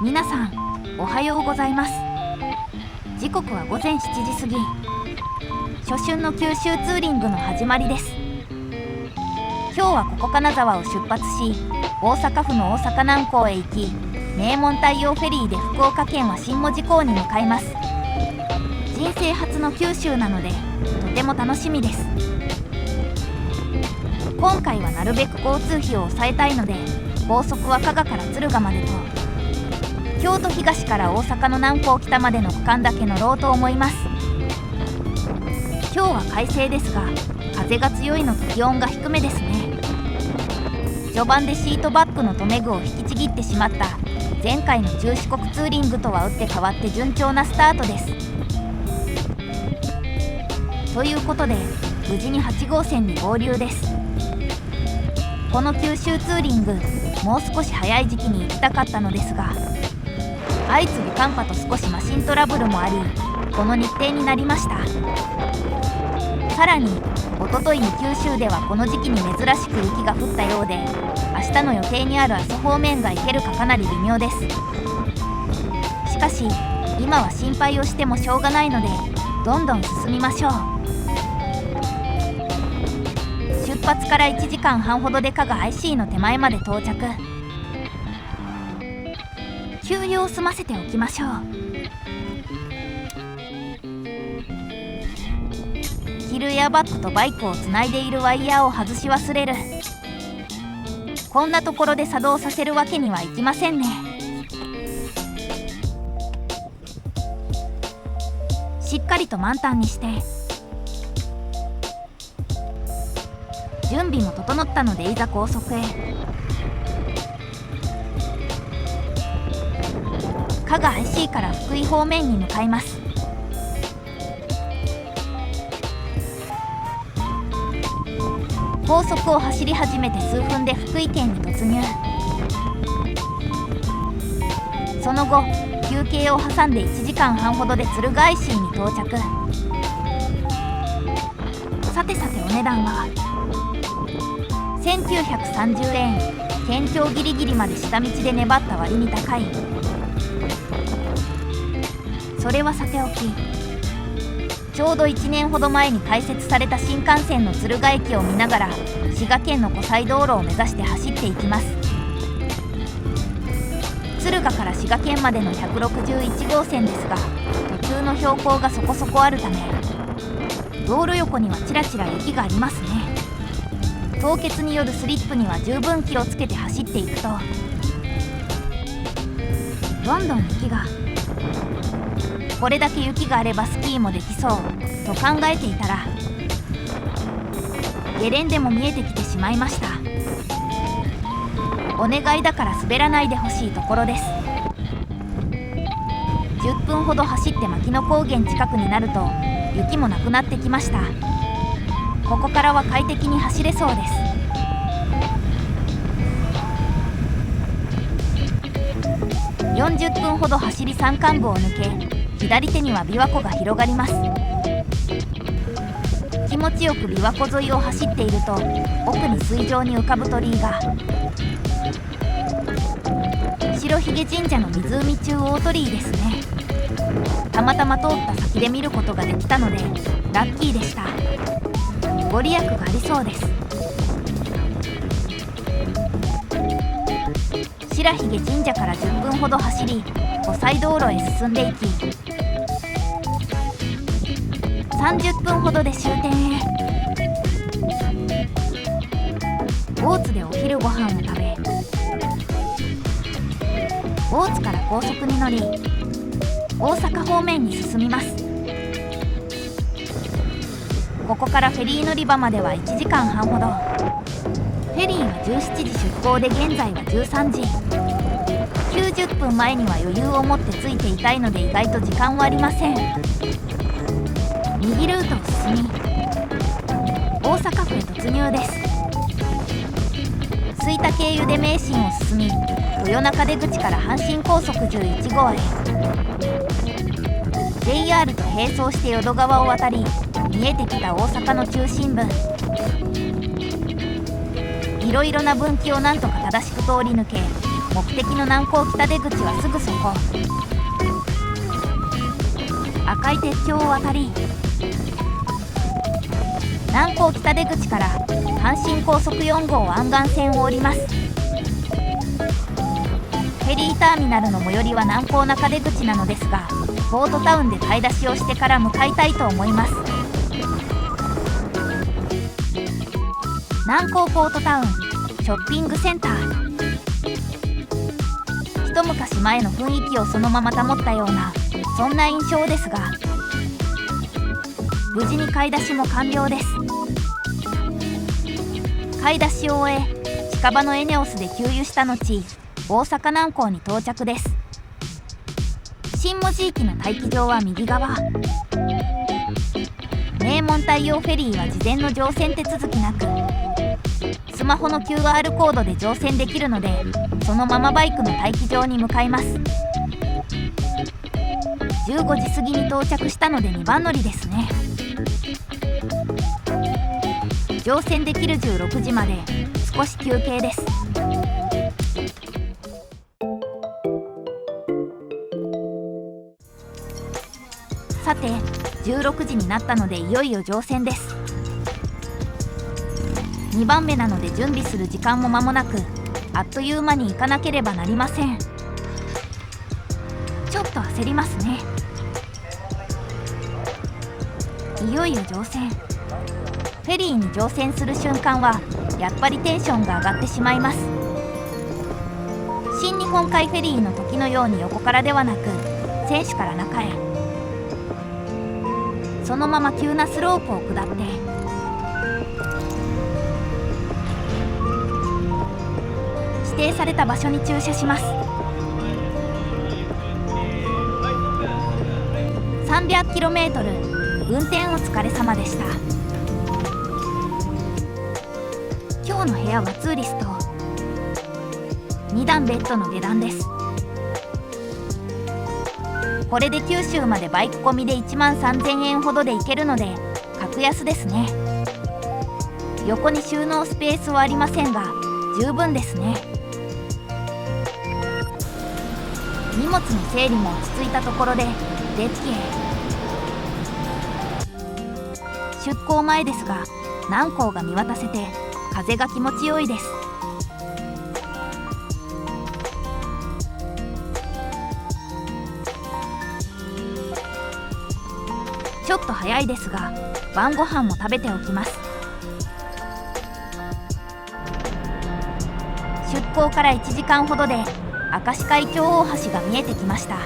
皆さんおはようございます。時刻は午前7時過ぎ。初春の九州ツーリングの始まりです。今日はここ金沢を出発し、大阪府の大阪南港へ行き、名門太陽フェリーで福岡県は新門司港に向かいます。人生初の九州なのでとても楽しみです。今回はなるべく交通費を抑えたいので、高速は加賀から敦賀までと、京都東から大阪の南港北までの区間だけ乗ろうと思います。今日は快晴ですが、風が強いのと気温が低めですね。序盤でシートバックの留め具を引きちぎってしまった前回の中四国ツーリングとは打って変わって順調なスタートです。ということで無事に8号線に合流です。この九州ツーリング、もう少し早い時期に行きたかったのですが、相次ぐ寒波と少しマシントラブルもあり、この日程になりました。さらにおとといに九州ではこの時期に珍しく雪が降ったようで、明日の予定にある阿蘇方面が行けるかかなり微妙です。しかし今は心配をしてもしょうがないので、どんどん進みましょう。出発から1時間半ほどで加賀 IC の手前まで到着。給油を済ませておきましょう。ヒルエアバッグとバイクをつないでいるワイヤーを外し忘れる。こんなところで作動させるわけにはいきませんね。しっかりと満タンにして、準備も整ったのでいざ高速へ。加賀 IC から福井方面に向かいます。高速を走り始めて数分で福井県に突入。その後休憩を挟んで1時間半ほどで敦賀 IC に到着。さてお値段は1930円。県境ギリギリまで下道で粘った割に高い。それはさておき、ちょうど1年ほど前に開設された新幹線の敦賀駅を見ながら、滋賀県の湖西道路を目指して走っていきます。敦賀から滋賀県までの161号線ですが、途中の標高がそこそこあるため、道路横にはちらちら雪がありますね。凍結によるスリップには十分気をつけて走っていくと、どんどん雪が。これだけ雪があればスキーもできそうと考えていたら、ゲレンデも見えてきてしまいました。お願いだから滑らないでほしいところです。10分ほど走って牧野高原近くになると雪もなくなってきました。ここからは快適に走れそうです。40分ほど走り山間部を抜け、左手には琵琶湖が広がります。気持ちよく琵琶湖沿いを走っていると、奥に水上に浮かぶ鳥居が。白髭神社の湖中大鳥居ですね。たまたま通った先で見ることができたのでラッキーでした。ご利益がありそうです。白髭神社から10分ほど走り、湖西道路へ進んでいき、30分ほどで終点へ。大津でお昼ご飯を食べ、大津から高速に乗り、大阪方面に進みます。ここからフェリー乗り場までは1時間半ほど。フェリーは17時出港で現在は13時。90分前には余裕を持ってついていたいので意外と時間はありません。右ルートを進み、大阪府へ突入です。吹田経由で名神を進み、豊中出口から阪神高速11号へ。 JR と並走して淀川を渡り、見えてきた大阪の中心部。いろいろな分岐をなんとか正しく通り抜け、目的の南高北出口はすぐそこ。赤い鉄橋を渡り、南高北出口から阪神高速4号湾岸線を降ります。フェリーターミナルの最寄りは南高中出口なのですが、ポートタウンで買い出しをしてから向かいたいと思います。南高ポートタウンショッピングセンター。一昔前の雰囲気をそのまま保ったような、そんな印象ですが、無事に買い出しも完了です。買い出しを終え、近場のエネオスで給油した後、大阪南港に到着です。新門司駅の待機場は右側。名門太陽フェリーは事前の乗船手続きなく、スマホの QR コードで乗船できるので、そのままバイクの待機場に向かいます。15時過ぎに到着したので2番乗りですね。乗船できる16時まで少し休憩です。さて、16時になったのでいよいよ乗船です。2番目なので準備する時間も間もなく、あっという間に行かなければなりません。ちょっと焦りますね。いよいよ乗船。フェリーに乗船する瞬間はやっぱりテンションが上がってしまいます。新日本海フェリーの時のように横からではなく、船首から中へ、そのまま急なスロープを下って指定された場所に駐車します。300km、運転お疲れ様でした。今日の部屋はツーリスト、2段ベッドの下段です。これで九州までバイク込みで13,000円ほどで行けるので格安ですね。横に収納スペースはありませんが十分ですね。荷物の整理も落ち着いたところでデッキへ。出港前ですが南港が見渡せて風が気持ちよいです。ちょっと早いですが晩ご飯も食べておきます。出港から1時間ほどで明石海峡大橋が見えてきました。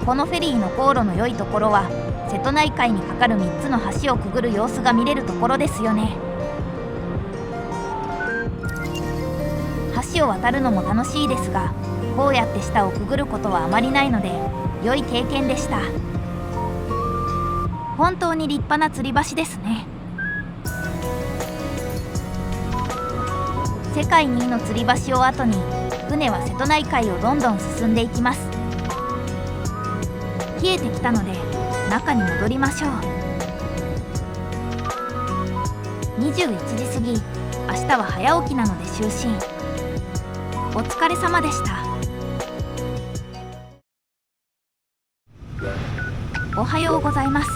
このフェリーの航路の良いところは瀬戸内海に架かる3つの橋をくぐる様子が見れるところですよね。橋を渡るのも楽しいですが、こうやって下をくぐることはあまりないので良い経験でした。本当に立派な吊り橋ですね。世界2位の吊り橋を後に船は瀬戸内海をどんどん進んでいきます。冷えてきたので中に戻りましょう。21時過ぎ、明日は早起きなので就寝。お疲れ様でした。おはようございます。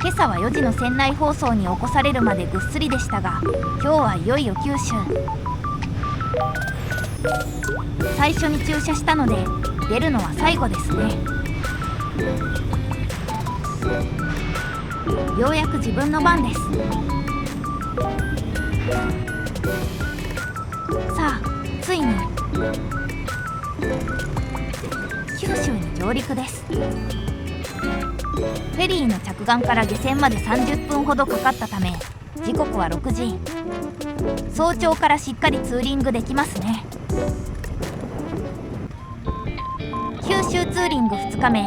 今朝は4時の船内放送に起こされるまでぐっすりでしたが、今日はいよいよ九州。最初に駐車したので出るのは最後ですね。ようやく自分の番です。さあ、ついに九州に上陸です。フェリーの着岸から下船まで30分ほどかかったため、時刻は6時。早朝からしっかりツーリングできますね。九州ツーリング2日目、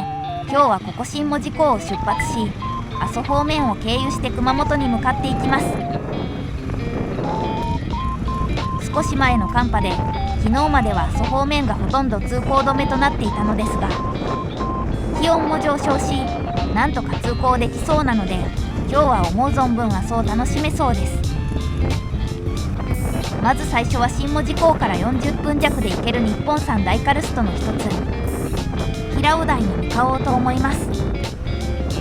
今日はここ新門司港を出発し、阿蘇方面を経由して熊本に向かっていきます。少し前の寒波で昨日までは阿蘇方面がほとんど通行止めとなっていたのですが、気温も上昇し、なんとか通行できそうなので、今日は思う存分阿蘇を楽しめそうです。まず最初は新門司港から40分弱で行ける日本三大カルストの一つ平尾台に向かおうと思います。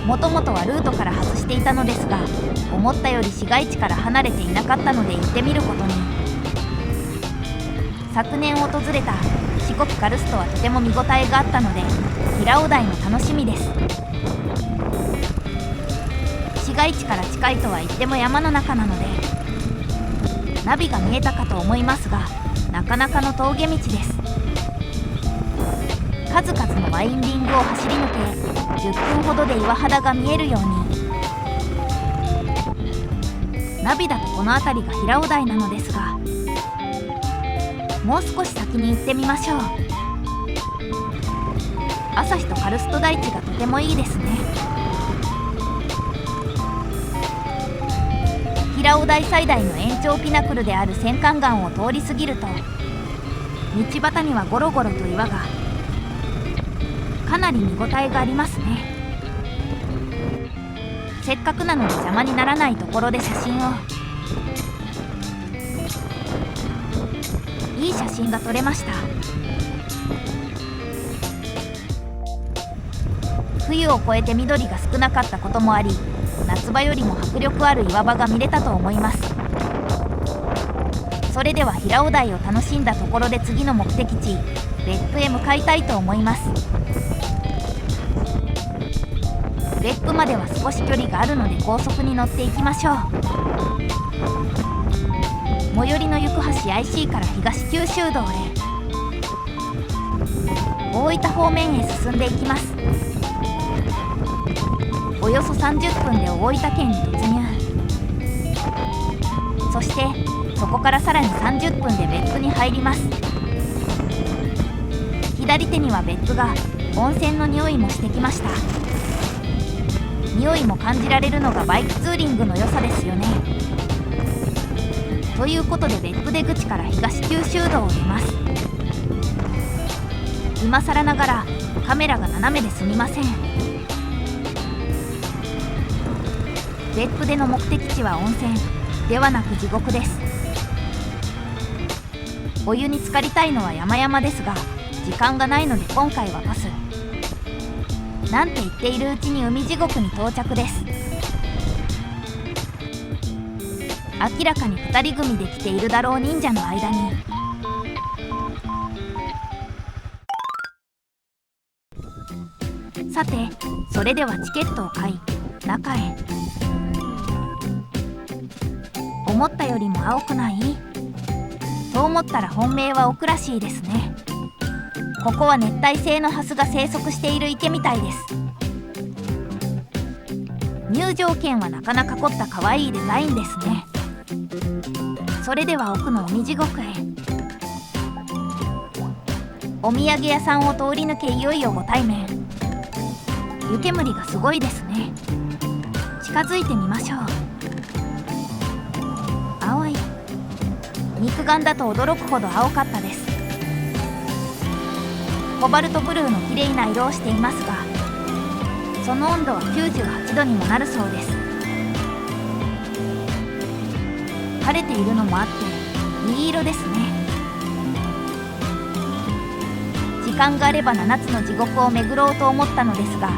もともとはルートから外していたのですが、思ったより市街地から離れていなかったので行ってみることに。昨年訪れた四国カルストはとても見応えがあったので、平尾台も楽しみです。市街地から近いとは言っても山の中なので、ナビが見えたかと思いますが、なかなかの峠道です。数々のワインディングを走り抜け、10分ほどで岩肌が見えるように。ナビだとこの辺りが平尾台なのですが、もう少し先に行ってみましょう。朝日とカルスト大地がとてもいいですね。平尾台最大の延長ピナクルである戦艦岩を通り過ぎると、道端にはゴロゴロと岩が、かなり見応えがありますね。せっかくなので邪魔にならないところで写真を。いい写真が撮れました。冬を越えて緑が少なかったこともあり、夏場よりも迫力ある岩場が見れたと思います。それでは平尾台を楽しんだところで次の目的地別府へ向かいたいと思います。別府までは少し距離があるので高速に乗っていきましょう。最寄りの行橋 IC から東九州道へ、大分方面へ進んでいきます。およそ30分で大分県に突入。そしてそこからさらに30分で別府に入ります。左手には別府が温泉の匂いもしてきました。匂いも感じられるのがバイクツーリングの良さですよね。ということで別府出口から東九州道を出ます。今更ながらカメラが斜めですみません。別府での目的地は温泉ではなく地獄です。お湯に浸かりたいのは山々ですが、時間がないので今回はパス。なんて言っているうちに海地獄に到着です。明らかに2人組で来ているだろう忍者の間に。さて、それではチケットを買い中へ。思ったよりも青くないと思ったら本命はオクラシーですね。ここは熱帯性のハスが生息している池みたいです。入場券はなかなか凝った可愛いデザインですね。それでは奥の海地獄へ。お土産屋さんを通り抜け、いよいよご対面。湯煙がすごいですね。近づいてみましょう。青い。肉眼だと驚くほど青かったです。コバルトブルーの綺麗な色をしていますが、その温度は98度にもなるそうです。晴れているのもあっていい色ですね。時間があれば7つの地獄を巡ろうと思ったのですが、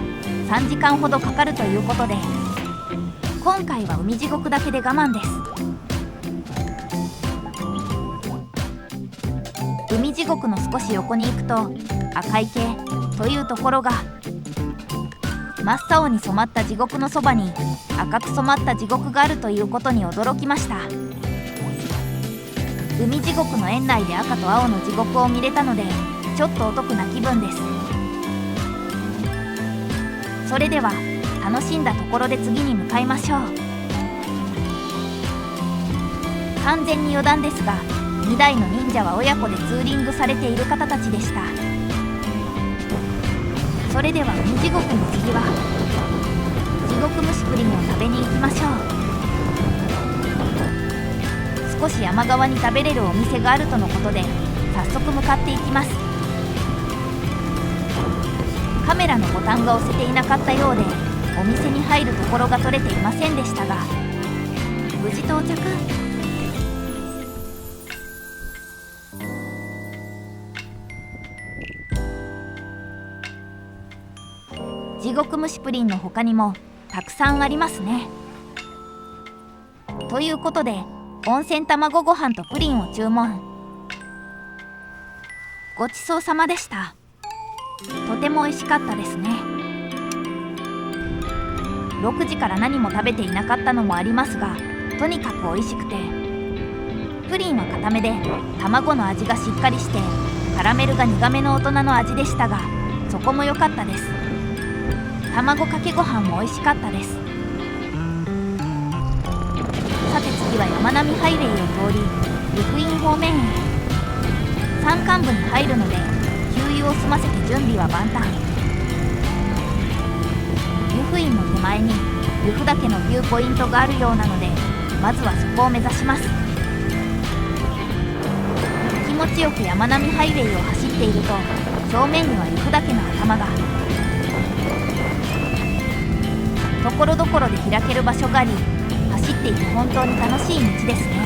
3時間ほどかかるということで、今回は海地獄だけで我慢です。海地獄の少し横に行くと赤池というところが、真っ青に染まった地獄のそばに赤く染まった地獄があるということに驚きました。海地獄の園内で赤と青の地獄を見れたので、ちょっとお得な気分です。それでは楽しんだところで次に向かいましょう。完全に余談ですが、2台の忍者は親子でツーリングされている方たちでした。それでは海地獄の次は地獄蒸しプリンを食べに行きましょう。少し山側に食べれるお店があるとのことで、早速向かっていきます。カメラのボタンが押せていなかったようで、お店に入るところが撮れていませんでしたが、無事到着。地獄蒸しプリンの他にもたくさんありますね。ということで温泉卵ご飯とプリンを注文。ごちそうさまでした。とても美味しかったですね。6時から何も食べていなかったのもありますが、とにかく美味しくて、プリンは固めで卵の味がしっかりしてカラメルが苦めの大人の味でしたが、そこも良かったです。卵かけご飯も美味しかったです。さて次は山並ハイウェイを通り湯布院方面へ。山間部に入るので給油を済ませて準備は万端。湯布院の手前に湯布岳のビューポイントがあるようなので、まずはそこを目指します。気持ちよく山並ハイウェイを走っていると正面には湯布岳の頭が。ところどころで開ける場所があり、走っていて本当に楽しい道ですね。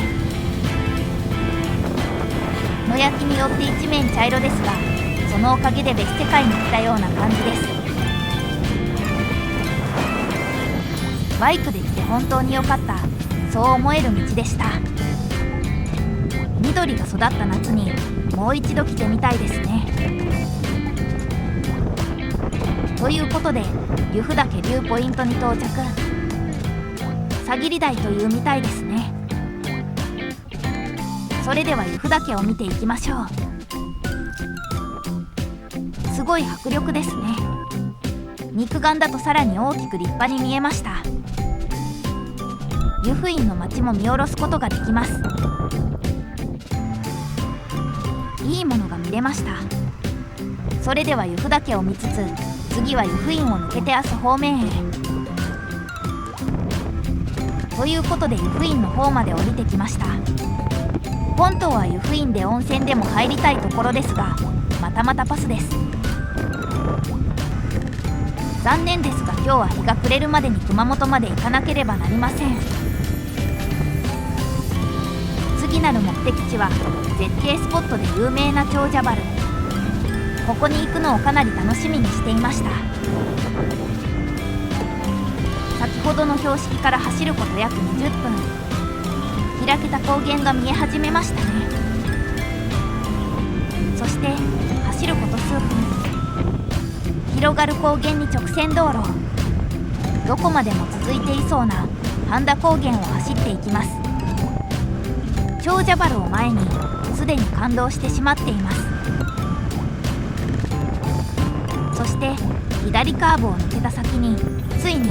野焼きによって一面茶色ですが、そのおかげで別世界に来たような感じです。バイクで来て本当に良かった、そう思える道でした。緑が育った夏にもう一度来てみたいですね。ということで湯布岳ビューポイントに到着。さぎり台というみたいですね。それでは湯布岳を見ていきましょう。すごい迫力ですね。肉眼だとさらに大きく立派に見えました。湯布院の町も見下ろすことができます。いいものが見れました。それでは湯布岳を見つつ、次は湯布院を抜けて明日方面へ。ということで湯布院の方まで降りてきました。本当は湯布院で温泉でも入りたいところですが、またまたパスです。残念ですが今日は日が暮れるまでに熊本まで行かなければなりません。次なる目的地は絶景スポットで有名な長者原。ここに行くのをかなり楽しみにしていました。先ほどの標識から走ること約20分。開けた高原が見え始めましたね。そして走ること数分。広がる高原に直線道路。どこまでも続いていそうな半田高原を走っていきます。長者原を前にすでに感動してしまっています。そして左カーブを抜けた先についに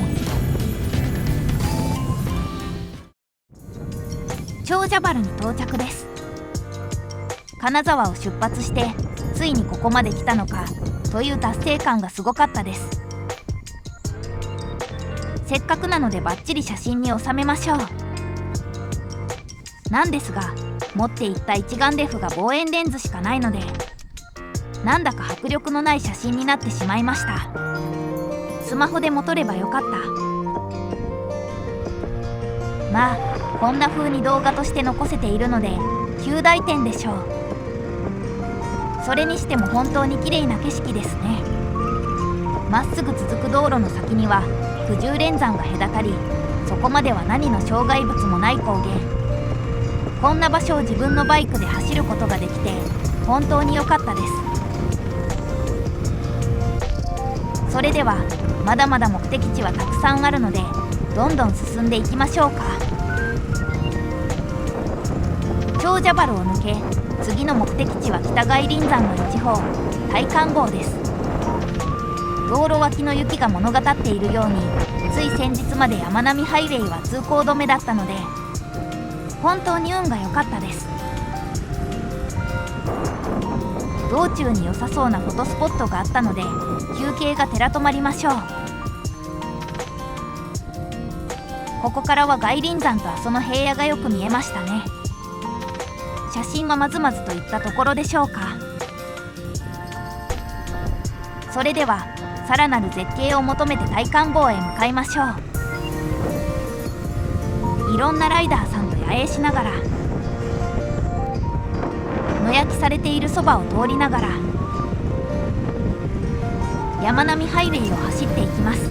長者原に到着です。金沢を出発してついにここまで来たのかという達成感がすごかったです。せっかくなのでバッチリ写真に収めましょう。なんですが持っていった一眼レフが望遠レンズしかないので、なんだか迫力のない写真になってしまいました。スマホでも撮ればよかった。まあこんな風に動画として残せているので及第点でしょう。それにしても本当に綺麗な景色ですね。まっすぐ続く道路の先には九十連山が隔たり、そこまでは何の障害物もない高原。こんな場所を自分のバイクで走ることができて本当に良かったです。それではまだまだ目的地はたくさんあるのでどんどん進んでいきましょうか。長者原を抜け次の目的地は北外輪山の一方大観峰です。道路脇の雪が物語っているように、つい先日まで山並ハイウェイは通行止めだったので本当に運が良かったです。道中に良さそうなフォトスポットがあったので休憩がてら止まりましょう。ここからは外輪山とその平野がよく見えましたね。写真はまずまずといったところでしょうか。それではさらなる絶景を求めて大観峰へ向かいましょう。いろんなライダーさんと野営しながら、野焼きされているそばを通りながら、山並ハイウェイを走っていきます。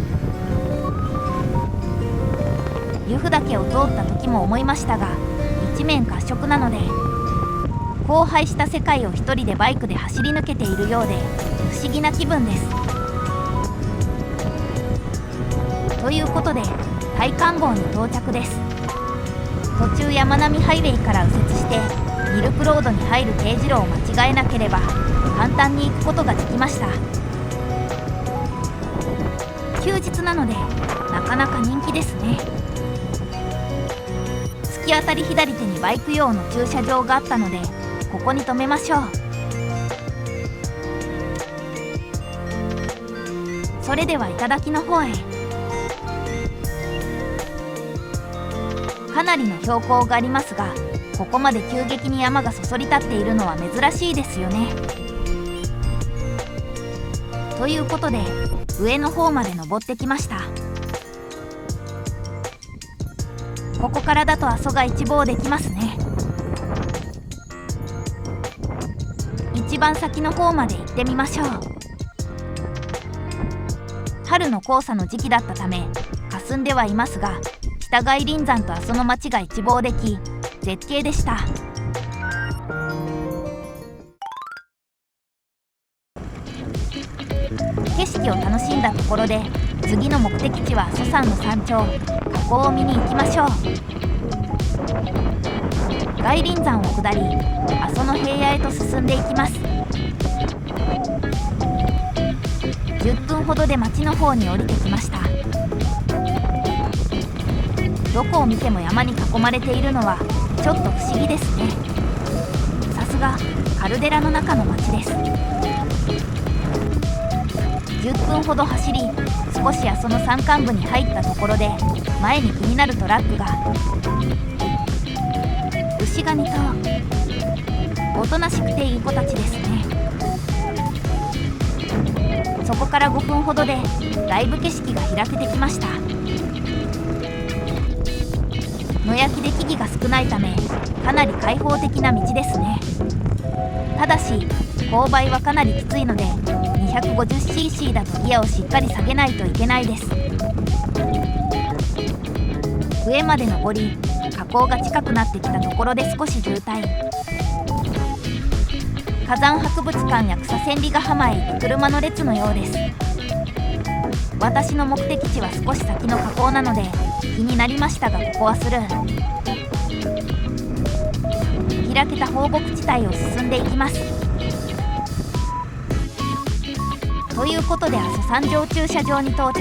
由布岳を通った時も思いましたが、一面褐色なので荒廃した世界を一人でバイクで走り抜けているようで不思議な気分です。ということで大観峰に到着です。途中山並ハイウェイから右折してミルクロードに入る丁字路を間違えなければ簡単に行くことができました。休日なのでなかなか人気ですね。突き当たり左手にバイク用の駐車場があったのでここに止めましょう。それでは頂の方へ。かなりの標高がありますが、ここまで急激に山がそそり立っているのは珍しいですよね。ということで上の方まで登ってきました。ここからだと阿蘇が一望できますね。一番先の方まで行ってみましょう。春の黄砂の時期だったため霞んではいますが、北外輪山と阿蘇の町が一望でき絶景でした。景色を楽しんだところで次の目的地は阿蘇山の山頂火口を見に行きましょう。外輪山を下り阿蘇の平野へと進んでいきます。10分ほどで町の方に降りてきました。どこを見ても山に囲まれているのはちょっと不思議ですね。さすがカルデラの中の町です。10分ほど走り少し阿蘇の山間部に入ったところで前に気になるトラックが。牛ガニとおとなしくていい子たちですね。そこから5分ほどでだいぶ景色が開けてきました。野焼きで木々が少ないためかなり開放的な道ですね。ただし勾配はかなりきついので 250cc だとギアをしっかり下げないといけないです。上まで登り火口が近くなってきたところで少し渋滞。火山博物館や草千里ヶ浜へ行く車の列のようです。私の目的地は少し先の火口なので気になりましたがここはスルー。開けた放牧地帯を進んでいきます。ということで阿蘇山上駐車場に到着。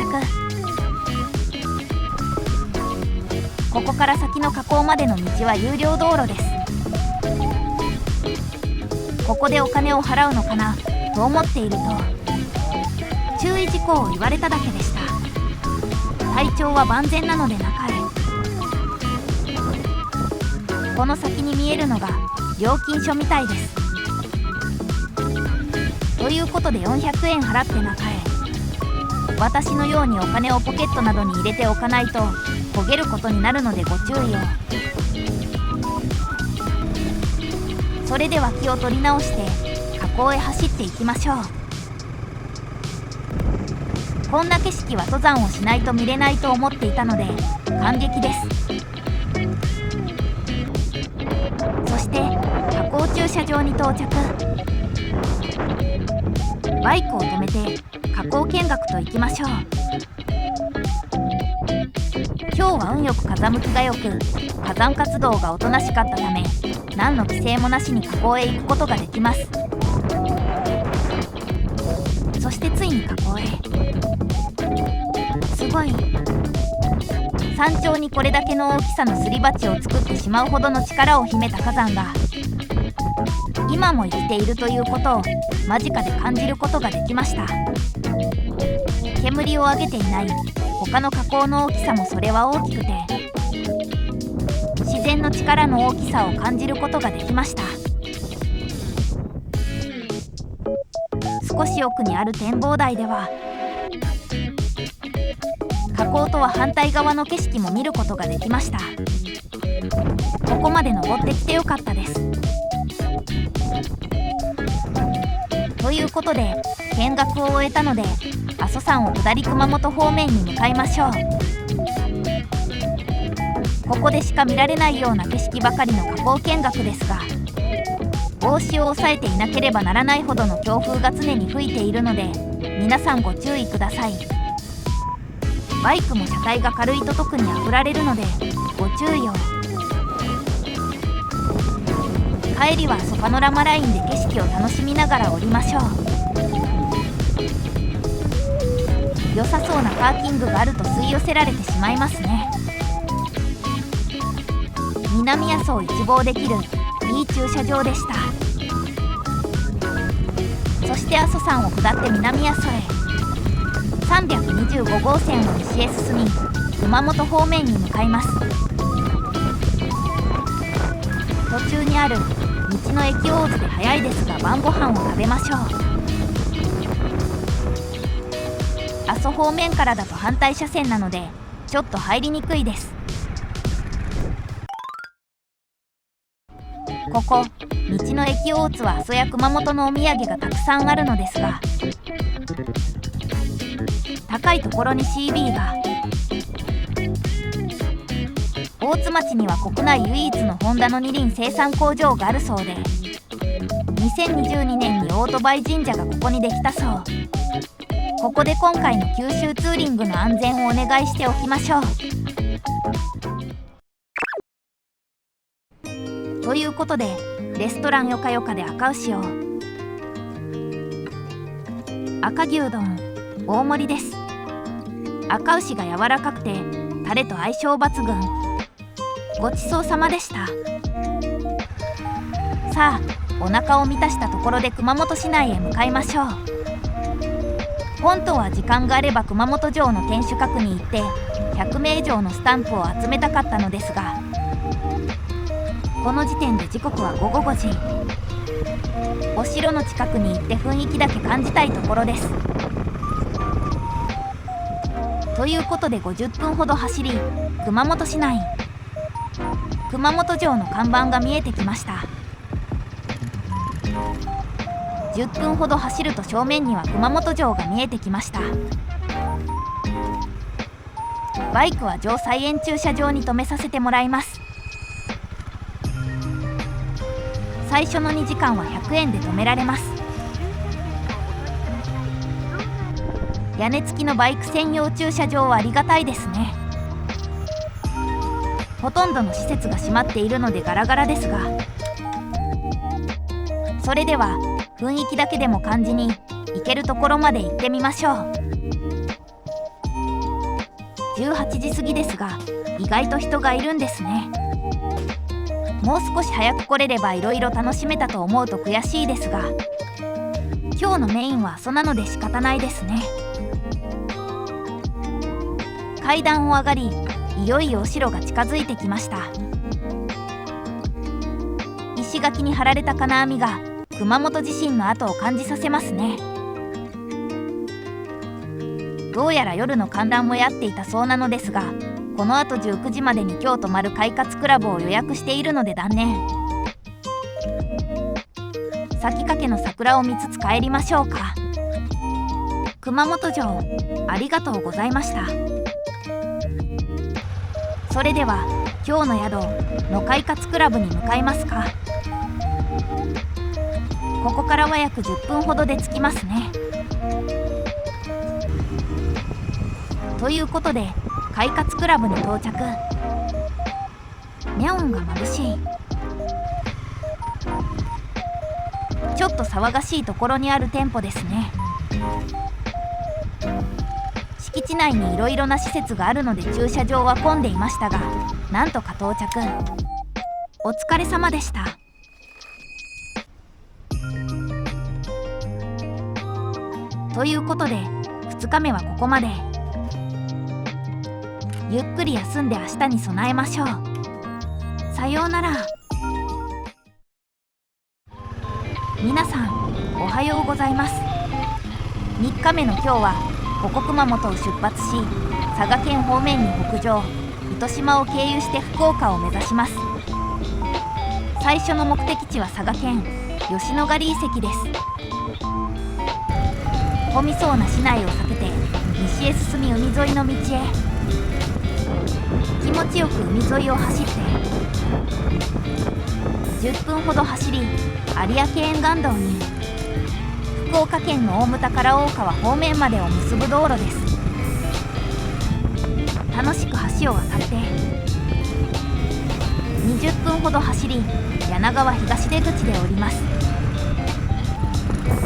ここから先の火口までの道は有料道路です。ここでお金を払うのかなと思っていると注意事項を言われただけでした。体調は万全なので中へ。この先に見えるのが料金所みたいです。ということで400円払って中へ。私のようにお金をポケットなどに入れておかないと焦げることになるのでご注意を。それでは気を取り直して火口へ走っていきましょう。こんな景色は登山をしないと見れないと思っていたので感激です。そして火口駐車場に到着。バイクを止めて火口見学と行きましょう。今日は運よく風向きが良く火山活動がおとなしかったため何の規制もなしに火口へ行くことができます。そしてついに火口へ。すごい。山頂にこれだけの大きさのすり鉢を作ってしまうほどの力を秘めた火山が今も生きているということを間近で感じることができました。煙を上げていない他の火口の大きさもそれは大きくて自然の力の大きさを感じることができました。少し奥にある展望台では火口とは反対側の景色も見ることができました。ここまで登ってきてよかったです。ということで見学を終えたので阿蘇山を下り熊本方面に向かいましょう。ここでしか見られないような景色ばかりの火口見学ですが、大潮を抑えていなければならないほどの強風が常に吹いているので皆さんご注意ください。バイクも車体が軽いと特にあぶられるのでご注意を。帰りは阿蘇パノラマラインで景色を楽しみながら降りましょう。良さそうなパーキングがあると吸い寄せられてしまいますね。南阿蘇を一望できるいい駐車場でした。そして阿蘇山を下って南阿蘇へ325号線を西へ進み熊本方面に向かいます。途中にある道の駅大津で早いですが晩ご飯を食べましょう。阿蘇方面からだと反対車線なのでちょっと入りにくいです。ここ道の駅大津は阿蘇や熊本のお土産がたくさんあるのですが、高いところに CB が。大津町には国内唯一のホンダの二輪生産工場があるそうで、2022年にオートバイ神社がここにできたそう。ここで今回の九州ツーリングの安全をお願いしておきましょう。ということでレストランよかよかで赤牛を赤牛丼大盛りです。赤牛が柔らかくてタレと相性抜群。ごちそうさまでした。さあお腹を満たしたところで熊本市内へ向かいましょう。本当は時間があれば熊本城の天守閣に行って100名以上のスタンプを集めたかったのですが、この時点で時刻は午後5時。お城の近くに行って雰囲気だけ感じたいところです。ということで50分ほど走り熊本市内、熊本城の看板が見えてきました。10分ほど走ると正面には熊本城が見えてきました。バイクは城菜園駐車場に停めさせてもらいます。最初の2時間は100円で止められます。屋根付きのバイク専用駐車場はありがたいですね。ほとんどの施設が閉まっているのでガラガラですが、それでは雰囲気だけでも感じに行けるところまで行ってみましょう。18時過ぎですが意外と人がいるんですね。もう少し早く来れればいろいろ楽しめたと思うと悔しいですが、今日のメインは阿蘇なので仕方ないですね。階段を上がりいよいよお城が近づいてきました。石垣に張られた金網が熊本地震の跡を感じさせますね。どうやら夜の観覧もやっていたそうなのですが、このあと19時までに今日泊まる快活クラブを予約しているので断念。咲きかけの桜を見つつ帰りましょうか。熊本城ありがとうございました。それでは今日の宿の快活クラブに向かいますか。ここからは約10分ほどで着きますね。ということで快活クラブに到着。ネオンが眩しい。ちょっと騒がしいところにある店舗ですね。敷地内にいろいろな施設があるので駐車場は混んでいましたが、なんとか到着。お疲れ様でした。ということで2日目はここまで。ゆっくり休んで明日に備えましょう。さようなら。皆さんおはようございます。3日目の今日はここ熊本を出発し、佐賀県方面に北上、糸島を経由して福岡を目指します。最初の目的地は佐賀県吉野ヶ里遺跡です。混みそうな市内を避けて西へ進み海沿いの道へ。気持ちよく海沿いを走って10分ほど走り、有明沿岸道に福岡県の大牟田から大川方面までを結ぶ道路です。楽しく橋を渡って20分ほど走り、柳川東出口で降ります。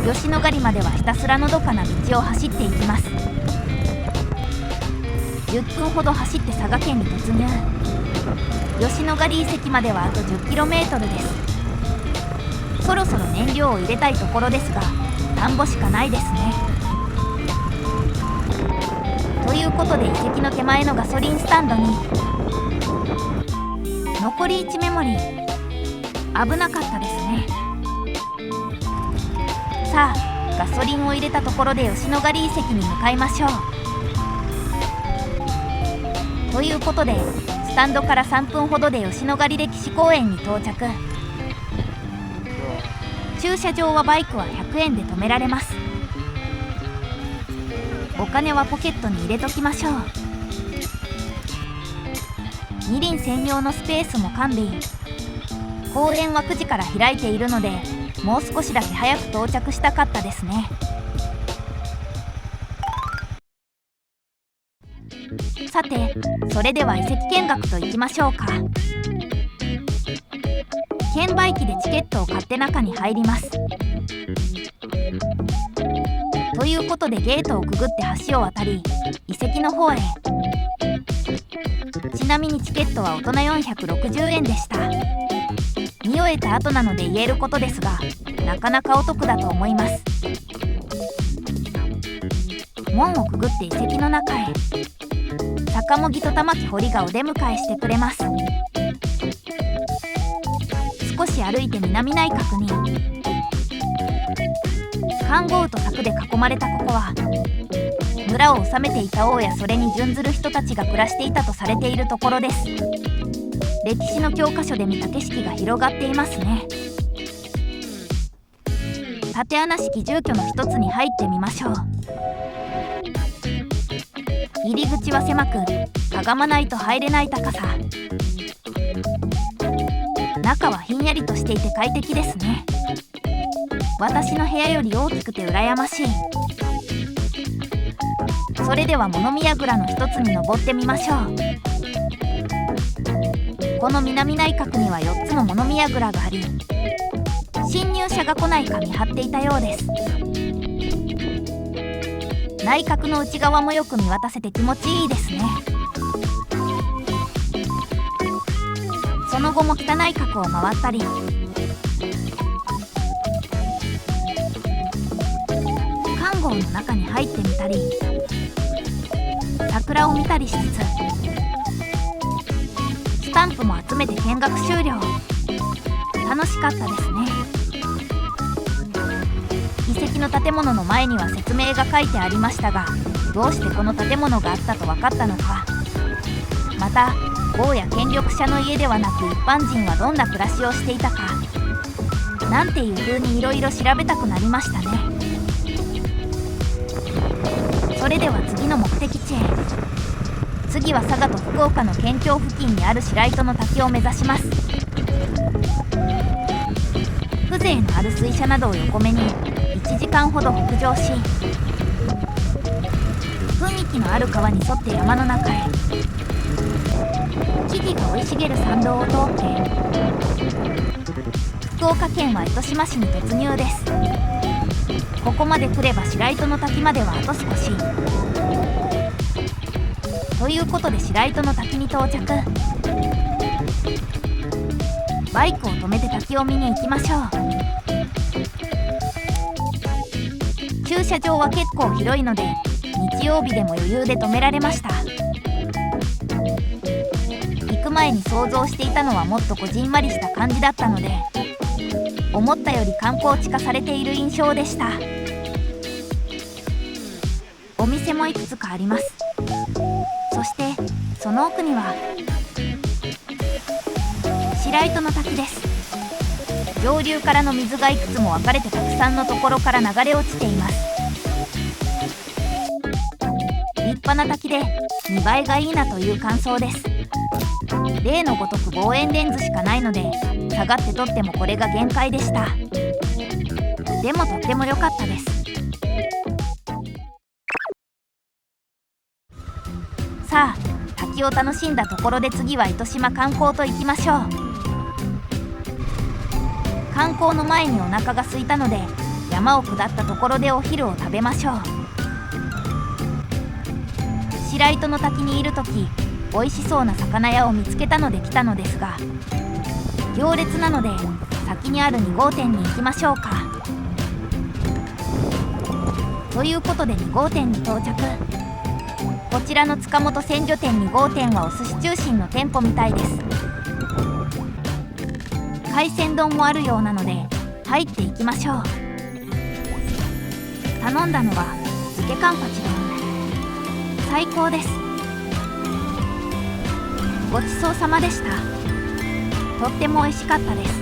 吉野ヶ里まではひたすらのどかな道を走っていきます。10分ほど走って佐賀県に突入。吉野ヶ里遺跡まではあと 10km です。そろそろ燃料を入れたいところですが、田んぼしかないですね。ということで遺跡の手前のガソリンスタンドに残り1メモリー。危なかったですね。さあ、ガソリンを入れたところで吉野ヶ里遺跡に向かいましょう。ということでスタンドから3分ほどで吉野ヶ里歴史公園に到着。駐車場はバイクは100円で止められます。お金はポケットに入れときましょう。二輪専用のスペースも完備。公園は9時から開いているので、もう少しだけ早く到着したかったですね。さて、それでは遺跡見学といきましょうか。券売機でチケットを買って中に入ります。ということでゲートをくぐって橋を渡り、遺跡の方へ。ちなみにチケットは大人460円でした。見終えた後なので言えることですが、なかなかお得だと思います。門をくぐって遺跡の中へ。坂もぎと玉木堀がお出迎えしてくれます。少し歩いて南内閣に。環濠と柵で囲まれたここは村を治めていた王やそれに準ずる人たちが暮らしていたとされているところです。歴史の教科書で見た景色が広がっていますね。竪穴式住居の一つに入ってみましょう。入り口は狭く、かがまないと入れない高さ。中はひんやりとしていて快適ですね。私の部屋より大きくて羨ましい。それでは物見櫓の一つに登ってみましょう。この南内閣には4つの物見櫓があり、侵入者が来ないか見張っていたようです。内閣の内側もよく見渡せて気持ちいいですね。その後も北内閣を回ったり、環濠の中に入ってみたり、桜を見たりしつつ、スタンプも集めて見学終了。楽しかったですね。遺跡の建物の前には説明が書いてありましたが、どうしてこの建物があったと分かったのか、また王や権力者の家ではなく一般人はどんな暮らしをしていたか、なんていう風にいろいろ調べたくなりましたね。それでは次の目的地へ。次は佐賀と福岡の県境付近にある白糸の滝を目指します。風情のある水車などを横目に1時間ほど北上し、雰囲気のある川に沿って山の中へ。木々が生い茂る山道を通って福岡県は糸島市に突入です。ここまで来れば白糸の滝まではあと少し。ということで白糸の滝に到着。バイクを止めて滝を見に行きましょう。駐車場は結構広いので日曜日でも余裕で止められました。行く前に想像していたのはもっとこじんまりした感じだったので、思ったより観光地化されている印象でした。お店もいくつかあります。そしてその奥には白糸の滝です。上流からの水がいくつも分かれてたくさんのところから流れ落ちています。派な滝で見栄えがいいなという感想です。例のごとく望遠レンズしかないので下がって撮ってもこれが限界でした。でもとっても良かったです。さあ滝を楽しんだところで次は糸島観光と行きましょう。観光の前にお腹が空いたので山を下ったところでお昼を食べましょう。白糸の滝にいるとき美味しそうな魚屋を見つけたので来たのですが行列なので先にある2号店に行きましょうか。ということで2号店に到着。こちらの塚本鮮魚店2号店はお寿司中心の店舗みたいです。海鮮丼もあるようなので入っていきましょう。頼んだのは漬けカンパチ丼。最高です。ごちそうさまでした。とっても美味しかったです。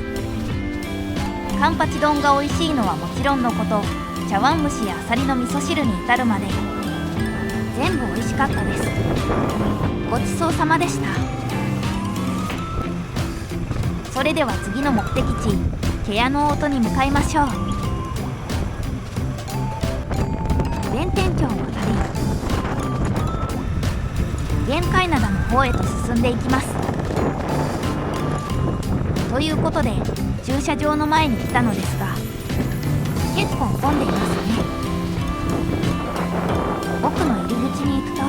カンパチ丼が美味しいのはもちろんのこと茶碗蒸しやあさりの味噌汁に至るまで全部美味しかったです。ごちそうさまでした。それでは次の目的地芥屋の大音に向かいましょう。弁天橋を渡り玄界灘の方へと進んでいきます。ということで駐車場の前に来たのですが結構混んでいますね。奥の入り口に行くと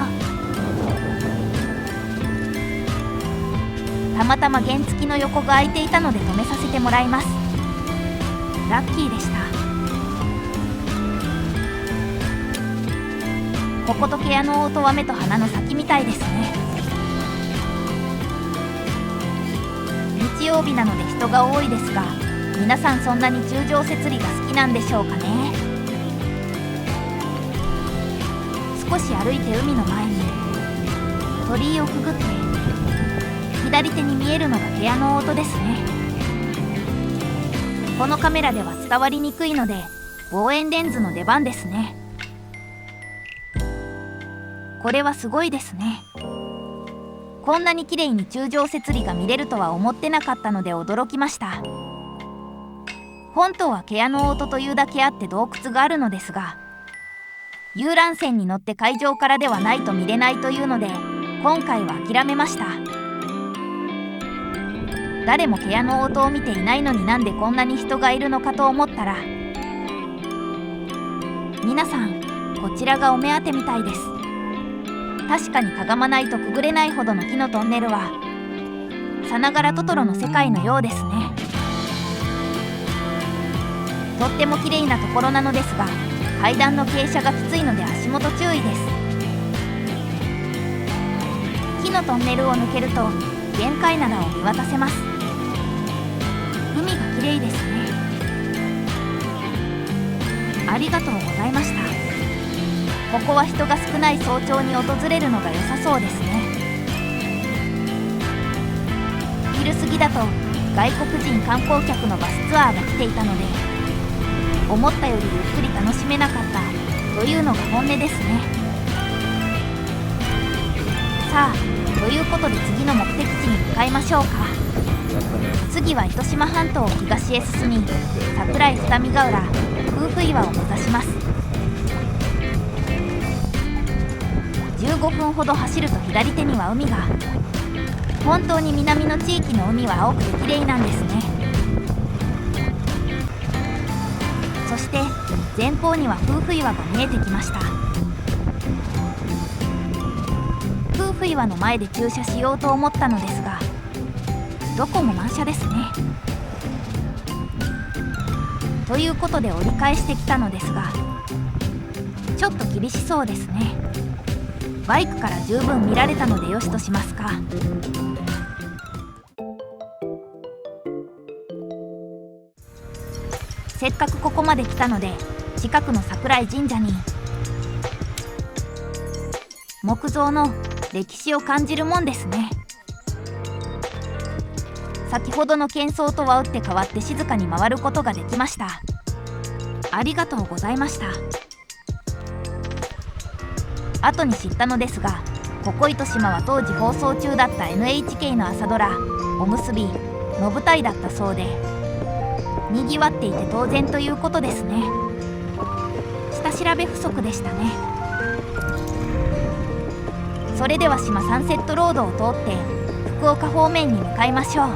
たまたま原付の横が空いていたので止めさせてもらいます。ラッキーでした。ここと芥屋の大音は目と鼻の先みたいですね。日曜日なので人が多いですが皆さんそんなに柱状節理が好きなんでしょうかね。少し歩いて海の前に鳥居をくぐって左手に見えるのが芥屋の大音ですね。このカメラでは伝わりにくいので望遠レンズの出番ですね。これはすごいですね。こんなに綺麗に柱状節理が見れるとは思ってなかったので驚きました。本島は芥屋の大音というだけあって洞窟があるのですが遊覧船に乗って海上からではないと見れないというので今回は諦めました。誰も芥屋の大音を見ていないのになんでこんなに人がいるのかと思ったら皆さんこちらがお目当てみたいです。確かにかがまないとくぐれないほどの木のトンネルはさながらトトロの世界のようですね。とっても綺麗なところなのですが階段の傾斜がきついので足元注意です。木のトンネルを抜けると玄界灘を見渡せます。海が綺麗ですね。ありがとうございました。ここは人が少ない早朝に訪れるのが良さそうですね。昼過ぎだと外国人観光客のバスツアーが来ていたので思ったよりゆっくり楽しめなかったというのが本音ですね。さあということで次の目的地に向かいましょうか。次は糸島半島を東へ進み桜井二見ヶ浦夫婦岩を目指します。15分ほど走ると左手には海が。本当に南の地域の海は青くて綺麗なんですね。そして前方には夫婦岩が見えてきました。夫婦岩の前で駐車しようと思ったのですがどこも満車ですね。ということで折り返してきたのですがちょっと厳しそうですね。バイクから十分見られたのでよしとしますか。せっかくここまで来たので近くの桜井神社に。木造の歴史を感じるもんですね。先ほどの喧騒とは打って変わって静かに回ることができました。ありがとうございました。後に知ったのですが、ここ糸島は当時放送中だった NHK の朝ドラ「おむすび」の舞台だったそうで、にぎわっていて当然ということですね。下調べ不足でしたね。それでは島サンセットロードを通って福岡方面に向かいましょう。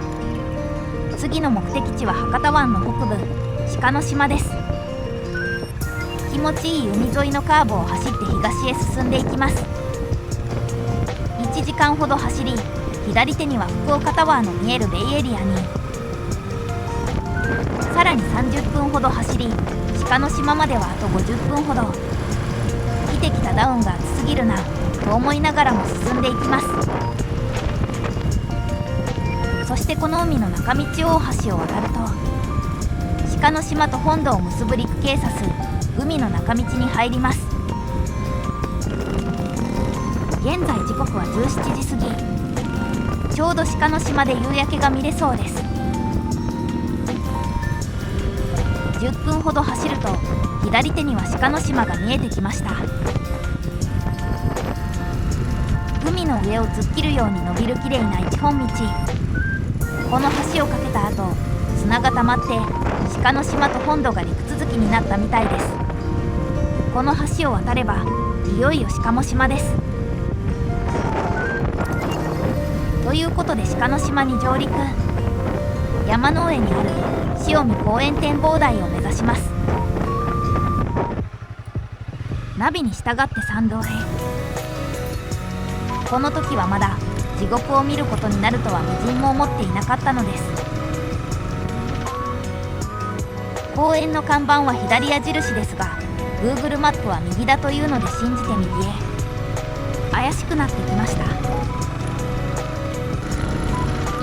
次の目的地は博多湾の北部鹿の島です。気持ちいい海沿いのカーブを走って東へ進んでいきます。1時間ほど走り、左手には福岡タワーの見えるベイエリアに、さらに30分ほど走り、鹿の島まではあと50分ほど。着てきたダウンが厚すぎるなと思いながらも進んでいきます。そしてこの海の中道大橋を渡ると、鹿の島と本土を結ぶ陸警察海の中道に入ります。現在時刻は17時過ぎ。ちょうど鹿の島で夕焼けが見れそうです。10分ほど走ると左手には鹿の島が見えてきました。海の上を突っ切るように伸びるきれいな一本道。この橋を架けた後、砂が溜まって鹿の島と本土が陸続きになったみたいです。この橋を渡ればいよいよ鹿の島です。ということで鹿の島に上陸。山の上にある塩見公園展望台を目指します。ナビに従って参道へ。この時はまだ地獄を見ることになるとはみじんも思っていなかったのです。公園の看板は左矢印ですが、 Google マップは右だというので信じて右へ。怪しくなってきました。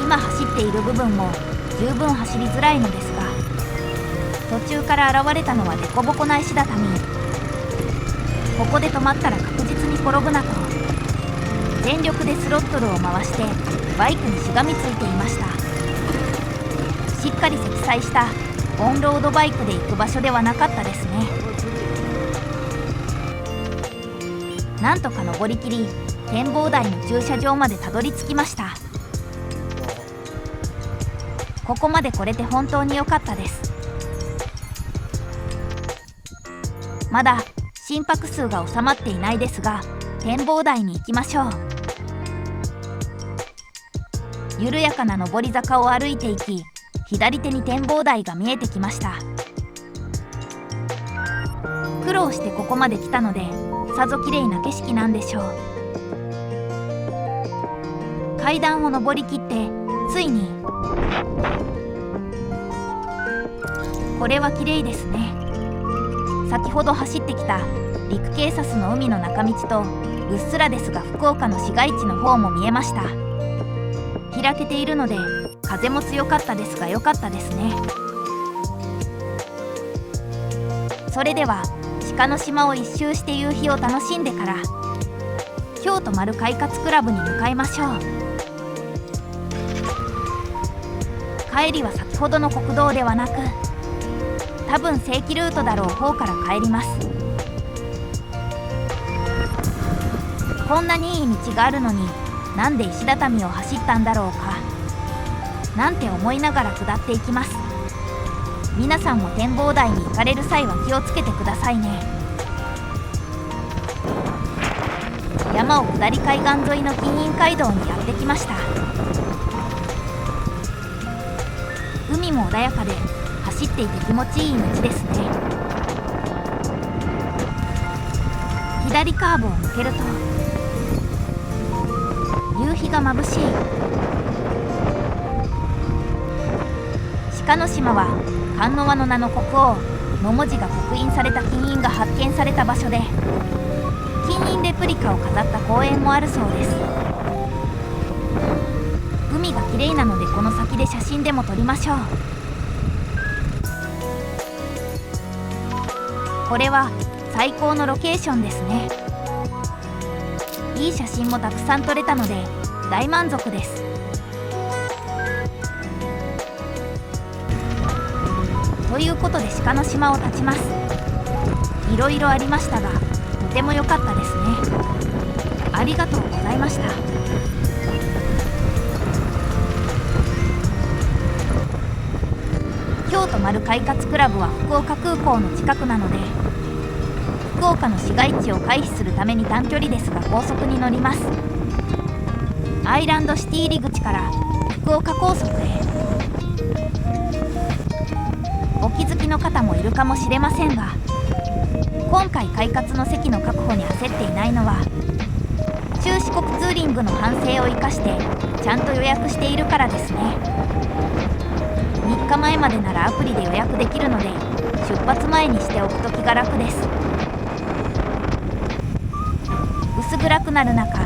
今走っている部分も十分走りづらいのですが、途中から現れたのはデコボコな石畳。ここで止まったら確実に転ぶなと全力でスロットルを回してバイクにしがみついていました。しっかり積載したオンロードバイクで行く場所ではなかったですね。なんとか登りきり、展望台の駐車場までたどり着きました。ここまで来れて本当に良かったです。まだ心拍数が収まっていないですが、展望台に行きましょう。緩やかな上り坂を歩いていき、左手に展望台が見えてきました。苦労してここまで来たので、さぞ綺麗な景色なんでしょう。階段を上りきって、ついにこれは綺麗ですね。先ほど走ってきた陸警察の海の中道と、うっすらですが福岡の市街地の方も見えました。開けているので風も強かったですが良かったですね。それでは鹿の島を一周して夕日を楽しんでから京都丸快活クラブに向かいましょう。帰りは先ほどの国道ではなく、多分正規ルートだろう方から帰ります。こんなにいい道があるのに、なんで石畳を走ったんだろうかなんて思いながら下っていきます。皆さんも展望台に行かれる際は気をつけてくださいね。山を下り海岸沿いの金銀街道にやってきました。海も穏やかで走っていて気持ちいい道ですね。左カーブを抜けると夕日が眩しい。鹿の島は観音の名の国王の文字が刻印された金印が発見された場所で、金印レプリカを飾った公園もあるそうです。海が綺麗なのでこの先で写真でも撮りましょう。これは最高のロケーションですね。いい写真もたくさん撮れたので大満足です。ということで鹿の島を立ちます。いろいろありましたが、とても良かったですね。ありがとうございました。今日泊まる快活クラブは福岡空港の近くなので、福岡の市街地を回避するために短距離ですが高速に乗ります。アイランドシティ入り口から福岡高速へ。お気づきの方もいるかもしれませんが、今回快活の席の確保に焦っていないのは、中四国ツーリングの反省を生かしてちゃんと予約しているからですね。3日前までならアプリで予約できるので、出発前にしておくと気が楽です。薄暗くなる中、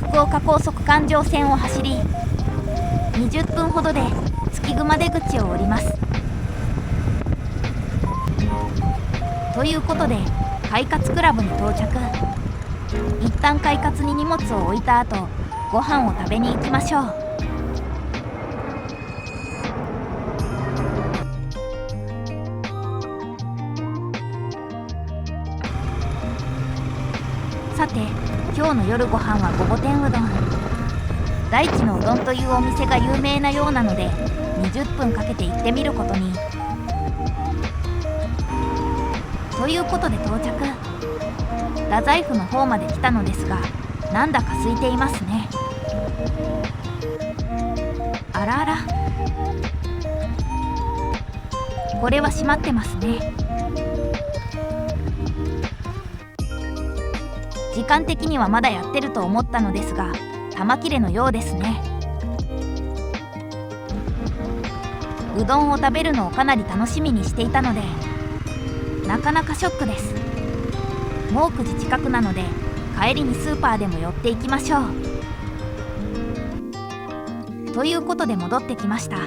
福岡高速環状線を走り、20分ほどで月熊出口を降ります。ということで快活クラブに到着。一旦快活に荷物を置いた後、ご飯を食べに行きましょう。さて、今日の夜ご飯はごぼ天うどん。大地のうどんというお店が有名なようなので、20分かけて行ってみることに。ということで到着。太宰府の方まで来たのですが、なんだか空いていますね。あらあら、これは閉まってますね。時間的にはまだやってると思ったのですが、玉切れのようですね。うどんを食べるのをかなり楽しみにしていたので、なかなかショックです。もう9時近くなので、帰りにスーパーでも寄っていきましょう。ということで戻ってきました。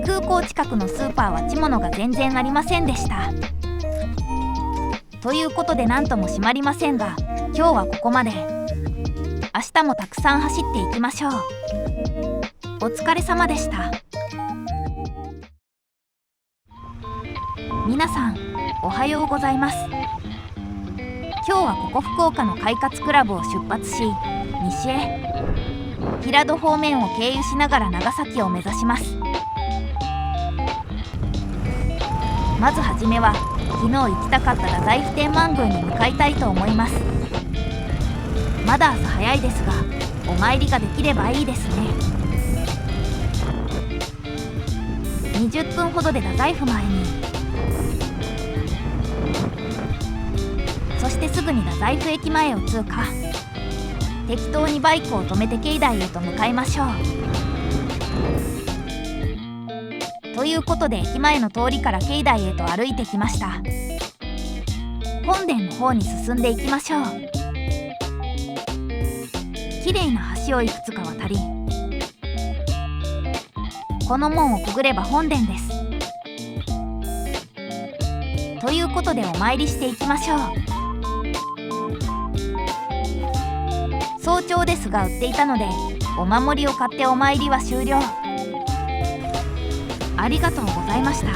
空港近くのスーパーは地物が全然ありませんでした。ということで何とも閉まりませんが、今日はここまで。明日もたくさん走っていきましょう。お疲れ様でした。皆さん、おはようございます。今日はここ福岡の快活クラブを出発し、西へ平戸方面を経由しながら長崎を目指します。まずはじめは昨日行きたかった太宰府天満宮に向かいたいと思います。まだ朝早いですが、お参りができればいいですね。20分ほどで太宰府前に。そしてすぐに太宰府駅前を通過。適当にバイクを止めて境内へと向かいましょう。ということで駅前の通りから境内へと歩いてきました。本殿の方に進んでいきましょう。きれいな橋をいくつか渡り、この門をくぐれば本殿です。ということでお参りしていきましょう。早朝ですが売っていたので、お守りを買ってお参りは終了。ありがとうございました。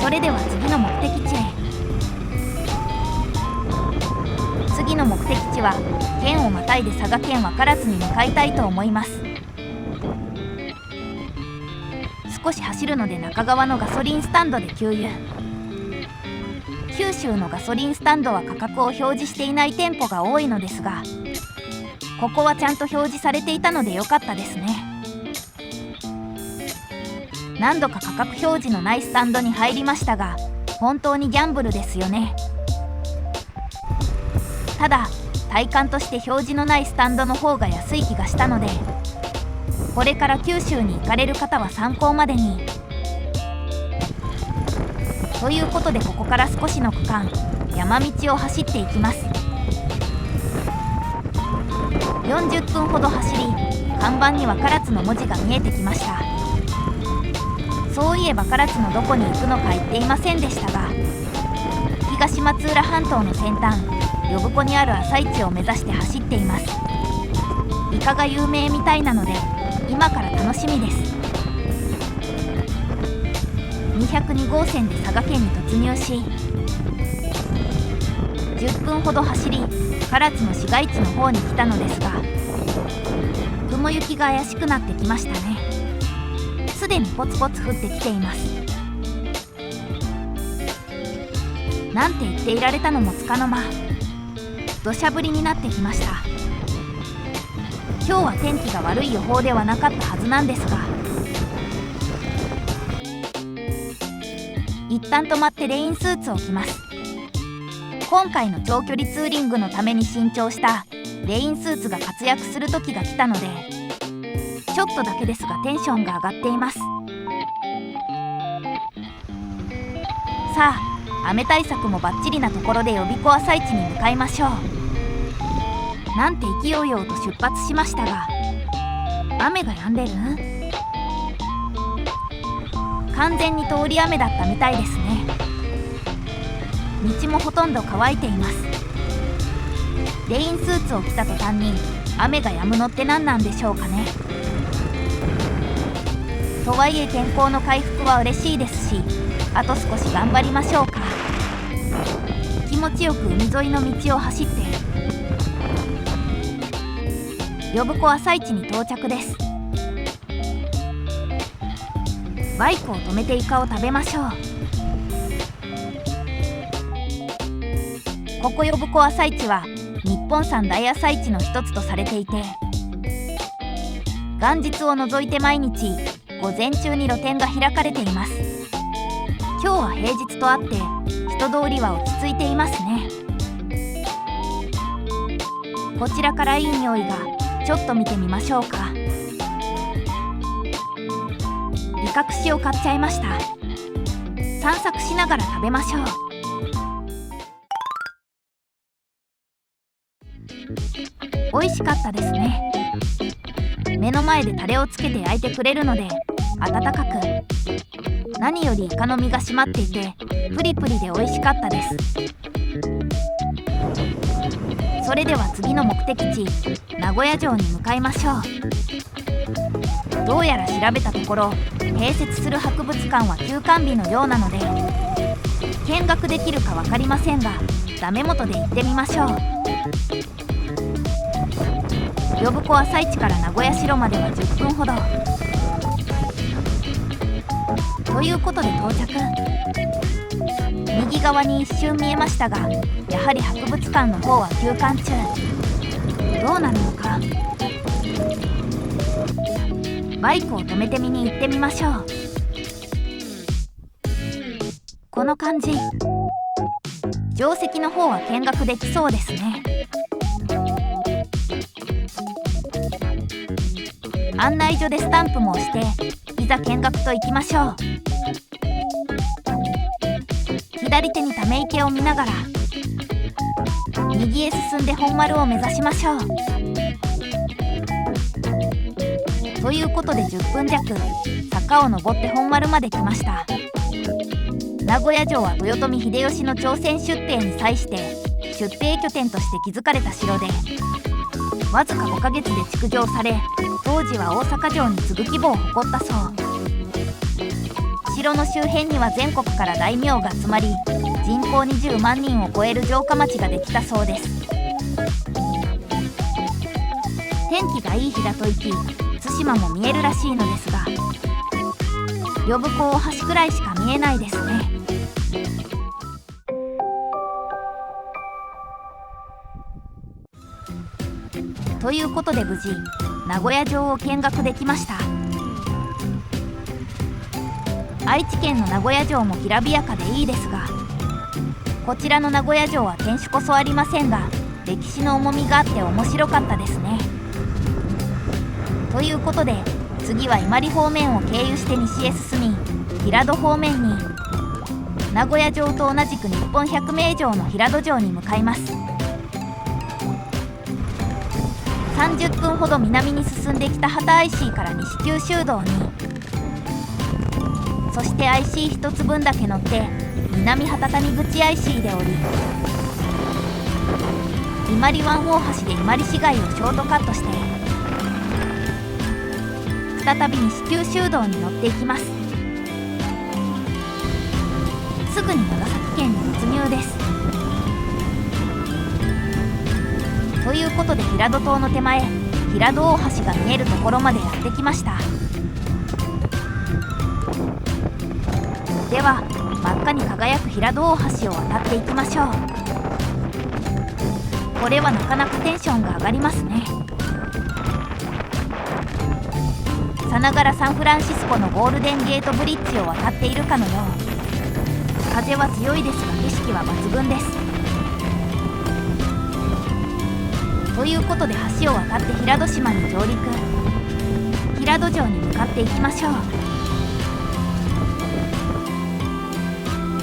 それでは次の目的地へ。次の目的地は県をまたいで佐賀県分からずに向かいたいと思います。少し走るので中川のガソリンスタンドで給油。九州のガソリンスタンドは価格を表示していない店舗が多いのですが、ここはちゃんと表示されていたので良かったですね。何度か価格表示のないスタンドに入りましたが、本当にギャンブルですよね。ただ体感として表示のないスタンドの方が安い気がしたので、これから九州に行かれる方は参考までに。ということでここから少しの区間山道を走っていきます。40分ほど走り、看板には唐津の文字が見えてきました。そういえば唐津のどこに行くのか言っていませんでしたが、東松浦半島の先端呼子にある朝市を目指して走っています。イカが有名みたいなので今から楽しみです。200 502号線で佐賀県に突入し、10分ほど走り唐津の市街地の方に来たのですが、雲行きが怪しくなってきましたね。すでにポツポツ降ってきています。なんて言っていられたのもつかの間、土砂降りになってきました。今日は天気が悪い予報ではなかったはずなんですが、一旦止まってレインスーツを着ます。今回の長距離ツーリングのために新調したレインスーツが活躍する時が来たので、ちょっとだけですがテンションが上がっています。さあ、雨対策もバッチリなところで予備校朝市に向かいましょう。なんて勢いようと出発しましたが、雨が止んでる？完全に通り雨だったみたいですね。道もほとんど乾いています。レインスーツを着た途端に雨が止むのって何なんでしょうかね。とはいえ健康の回復は嬉しいですし、あと少し頑張りましょうか。気持ちよく海沿いの道を走って呼子朝市に到着です。バイクを止めてイカを食べましょう。ここ呼子朝市は日本三大朝市の一つとされていて、元日を除いて毎日午前中に露店が開かれています。今日は平日とあって人通りは落ち着いていますね。こちらからいい匂いが、ちょっと見てみましょうか。イカ串を買っちゃいました。散策しながら食べましょう。美味しかったですね。目の前でタレをつけて焼いてくれるので温かく、何よりイカの身が締まっていてプリプリで美味しかったです。それでは次の目的地名古屋城に向かいましょう。どうやら調べたところ、併設する博物館は休館日のようなので見学できるか分かりませんが、ダメ元で行ってみましょう。呼子朝市から名古屋城までは10分ほどということで到着。右側に一瞬見えましたが、やはり博物館の方は休館中。どうなるのか。バイクを止めて見に行ってみましょう。この感じ、定石の方は見学できそうですね。案内所でスタンプも押して、いざ見学と行きましょう。左手にため池を見ながら右へ進んで本丸を目指しましょう。ということで10分弱坂を登って本丸まで来ました。名古屋城は豊臣秀吉の朝鮮出兵に際して出兵拠点として築かれた城で、わずか5ヶ月で築城され、当時は大阪城に次ぐ規模を誇ったそう。城の周辺には全国から大名が集まり、人口20万人を超える城下町ができたそうです。天気がいい日だと行き、対馬も見えるらしいのですが、呼子大橋くらいしか見えないですね。ということで無事名古屋城を見学できました。愛知県の名古屋城もきらびやかでいいですが、こちらの名古屋城は天守こそありませんが、歴史の重みがあって面白かったですね。ということで次は伊万里方面を経由して西へ進み、平戸方面に名古屋城と同じく日本百名城の平戸城に向かいます。30分ほど南に進んできた畑 IC から西九州道に、そして IC1 つ分だけ乗って南畑谷口 IC で降り、伊万里湾大橋で伊万里市街をショートカットして再び西九州道に乗っていきます。ぐに長崎県に突入です。ということで平戸島の手前、平戸大橋が見えるところまでやってきました。では真っ赤に輝く平戸大橋を渡っていきましょう。これはなかなかテンションが上がりますね。さながらサンフランシスコのゴールデンゲートブリッジを渡っているかのよう。風は強いですが景色は抜群です。ということで橋を渡って平戸島に上陸、平戸城に向かっていきましょう。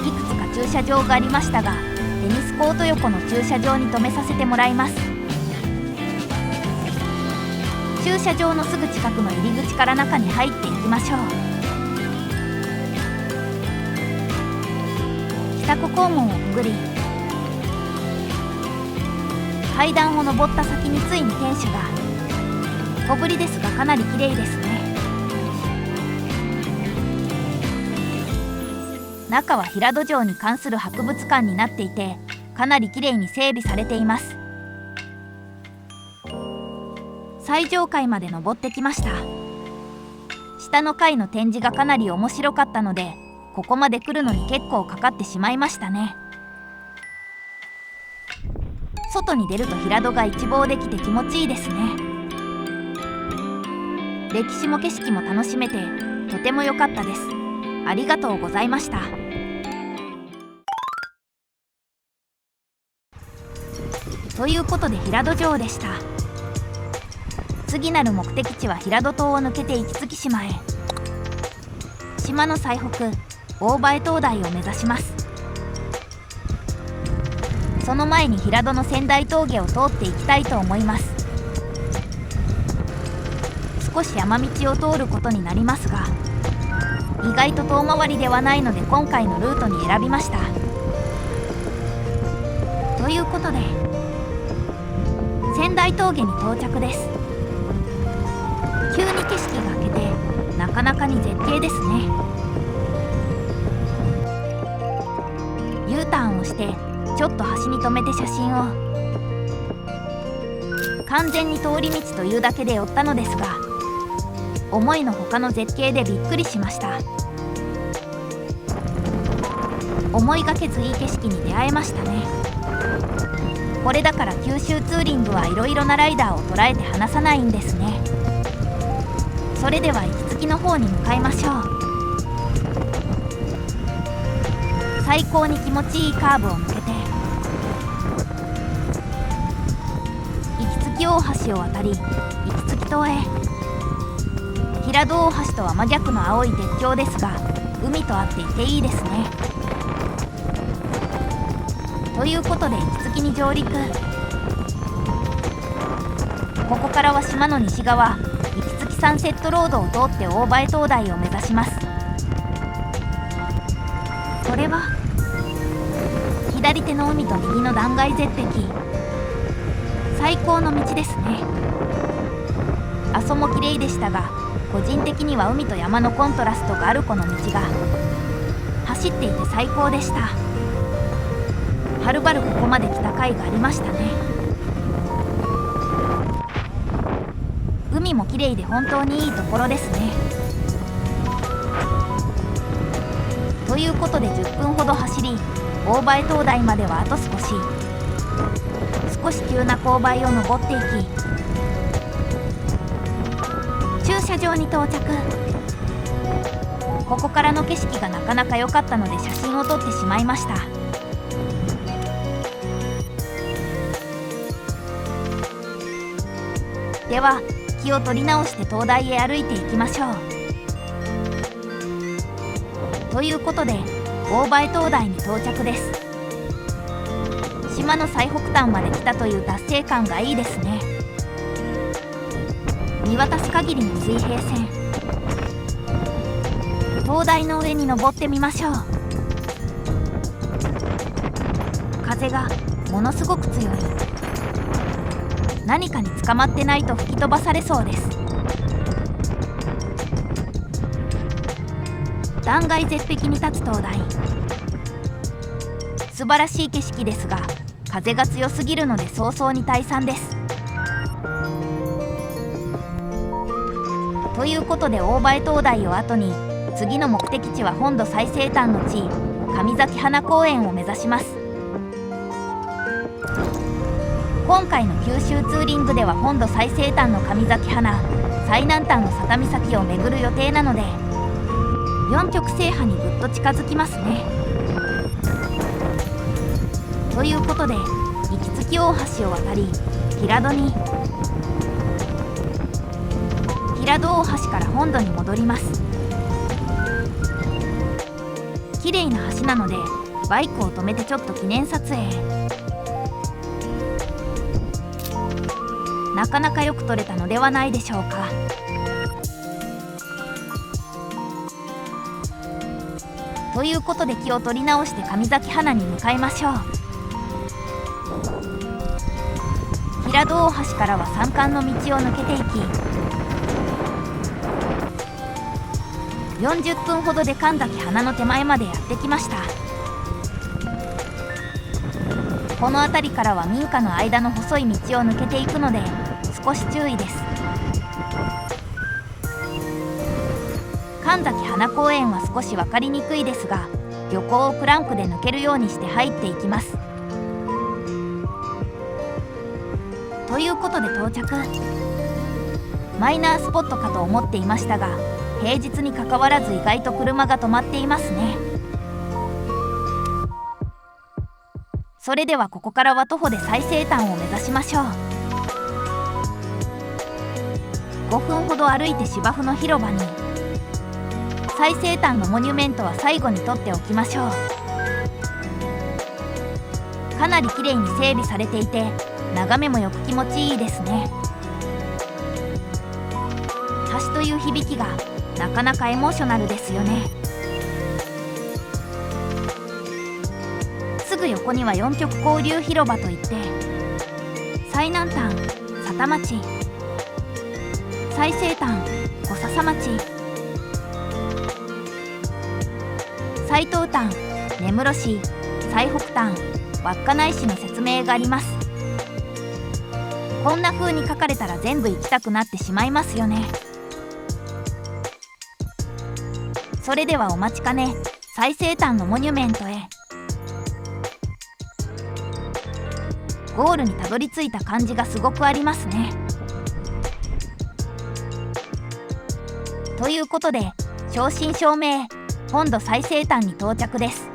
いくつか駐車場がありましたが、テニスコート横の駐車場に停めさせてもらいます。駐車場のすぐ近くの入り口から中に入っていきましょう。北湖口門をくぐり、階段を上った先についに天守が。小ぶりですがかなり綺麗ですね。中は平戸城に関する博物館になっていて、かなり綺麗に整備されています。最上階まで登ってきました。下の階の展示がかなり面白かったので、ここまで来るのに結構かかってしまいましたね。外に出ると平戸が一望できて気持ちいいですね。歴史も景色も楽しめてとても良かったです。ありがとうございました。ということで平戸城でした。次なる目的地は平戸島を抜けて壱岐島へ。島の最北、大前灯台を目指します。その前に平戸の仙台峠を通っていきたいと思います。少し山道を通ることになりますが、意外と遠回りではないので今回のルートに選びました。ということで仙台峠に到着です。急に景色が明けてなかなかに絶景ですね。U ターンをしてちょっと端に止めて写真を。完全に通り道というだけで寄ったのですが、思いのほかの絶景でびっくりしました。思いがけずいい景色に出会えましたね。これだから九州ツーリングはいろいろなライダーを捉えて離さないんですね。それでは行き着きの方に向かいましょう。最高に気持ちいいカーブを抜けて壱岐大橋を渡り壱岐島へ。平戸大橋とは真逆の青い鉄橋ですが、海と合っていていいですね。ということで壱岐に上陸。ここからは島の西側、壱岐サンセットロードを通って大前灯台を目指します。これは左手の海と右の断崖絶壁、最高の道ですね。阿蘇も綺麗でしたが、個人的には海と山のコントラストがあるこの道が走っていて最高でした。はるばるここまで来た甲斐がありましたね。海も綺麗で本当にいいところですね。ということで10分ほど走り、大前灯台まではあと少し急な勾配を登っていき、駐車場に到着。ここからの景色がなかなか良かったので写真を撮ってしまいました。では気を取り直して灯台へ歩いていきましょう。ということで大前灯台に到着です。島の最北端まで来たという達成感がいいですね。見渡す限りの水平線。灯台の上に登ってみましょう。風がものすごく強い。何かに捕まってないと吹き飛ばされそうです。断崖絶壁に立つ灯台。素晴らしい景色ですが、風が強すぎるので早々に退散です。ということで大前灯台を後に、次の目的地は本土最西端の地、神崎花公園を目指します。今回の九州ツーリングでは本土最西端の神崎花、最南端の佐多岬を巡る予定なので、4極制覇にぐっと近づきますね。ということで、行きつき大橋を渡り、平戸大橋から本土に戻ります。綺麗な橋なので、バイクを止めてちょっと記念撮影。なかなかよく撮れたのではないでしょうか。ということで気を取り直して神崎花に向かいましょう。平戸大橋からは山間の道を抜けていき、40分ほどで神崎花の手前までやってきました。この辺りからは民家の間の細い道を抜けていくので少し注意です。神崎花公園は少し分かりにくいですが、漁港をクランクで抜けるようにして入っていきます。ということで到着。マイナースポットかと思っていましたが、平日にかかわらず意外と車が止まっていますね。それではここからは徒歩で最西端を目指しましょう。5分ほど歩いて芝生の広場に。最西端のモニュメントは最後に撮っておきましょう。かなりきれいに整備されていて、眺めもよく気持ちいいですね。橋という響きがなかなかエモーショナルですよね。すぐ横には四極交流広場といって、最南端佐多町、最西端小笹町、最東端根室市、最北端稚内市の説明があります。こんな風に書かれたら全部行きたくなってしまいますよね。それではお待ちかね、最西端のモニュメントへ。ゴールにたどり着いた感じがすごくありますね。ということで、正真正銘本土最西端に到着です。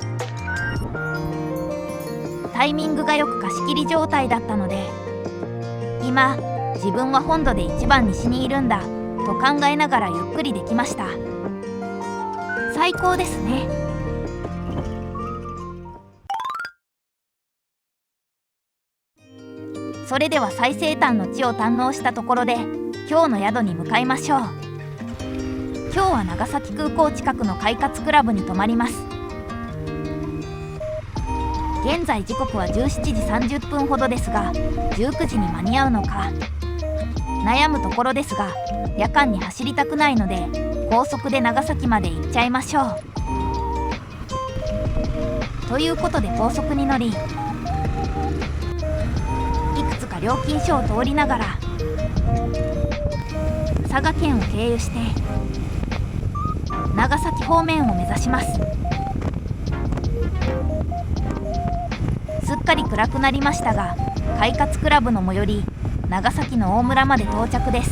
タイミングがよく貸し切り状態だったので、今自分は本土で一番西にいるんだと考えながらゆっくりできました。最高ですね。それでは最西端の地を堪能したところで、今日の宿に向かいましょう。今日は長崎空港近くの快活クラブに泊まります。現在時刻は17時30分ほどですが、19時に間に合うのか悩むところですが、夜間に走りたくないので高速で長崎まで行っちゃいましょう。ということで高速に乗り、いくつか料金所を通りながら佐賀県を経由して長崎方面を目指します。すっかり暗くなりましたが、快活クラブの最寄り長崎の大村まで到着です。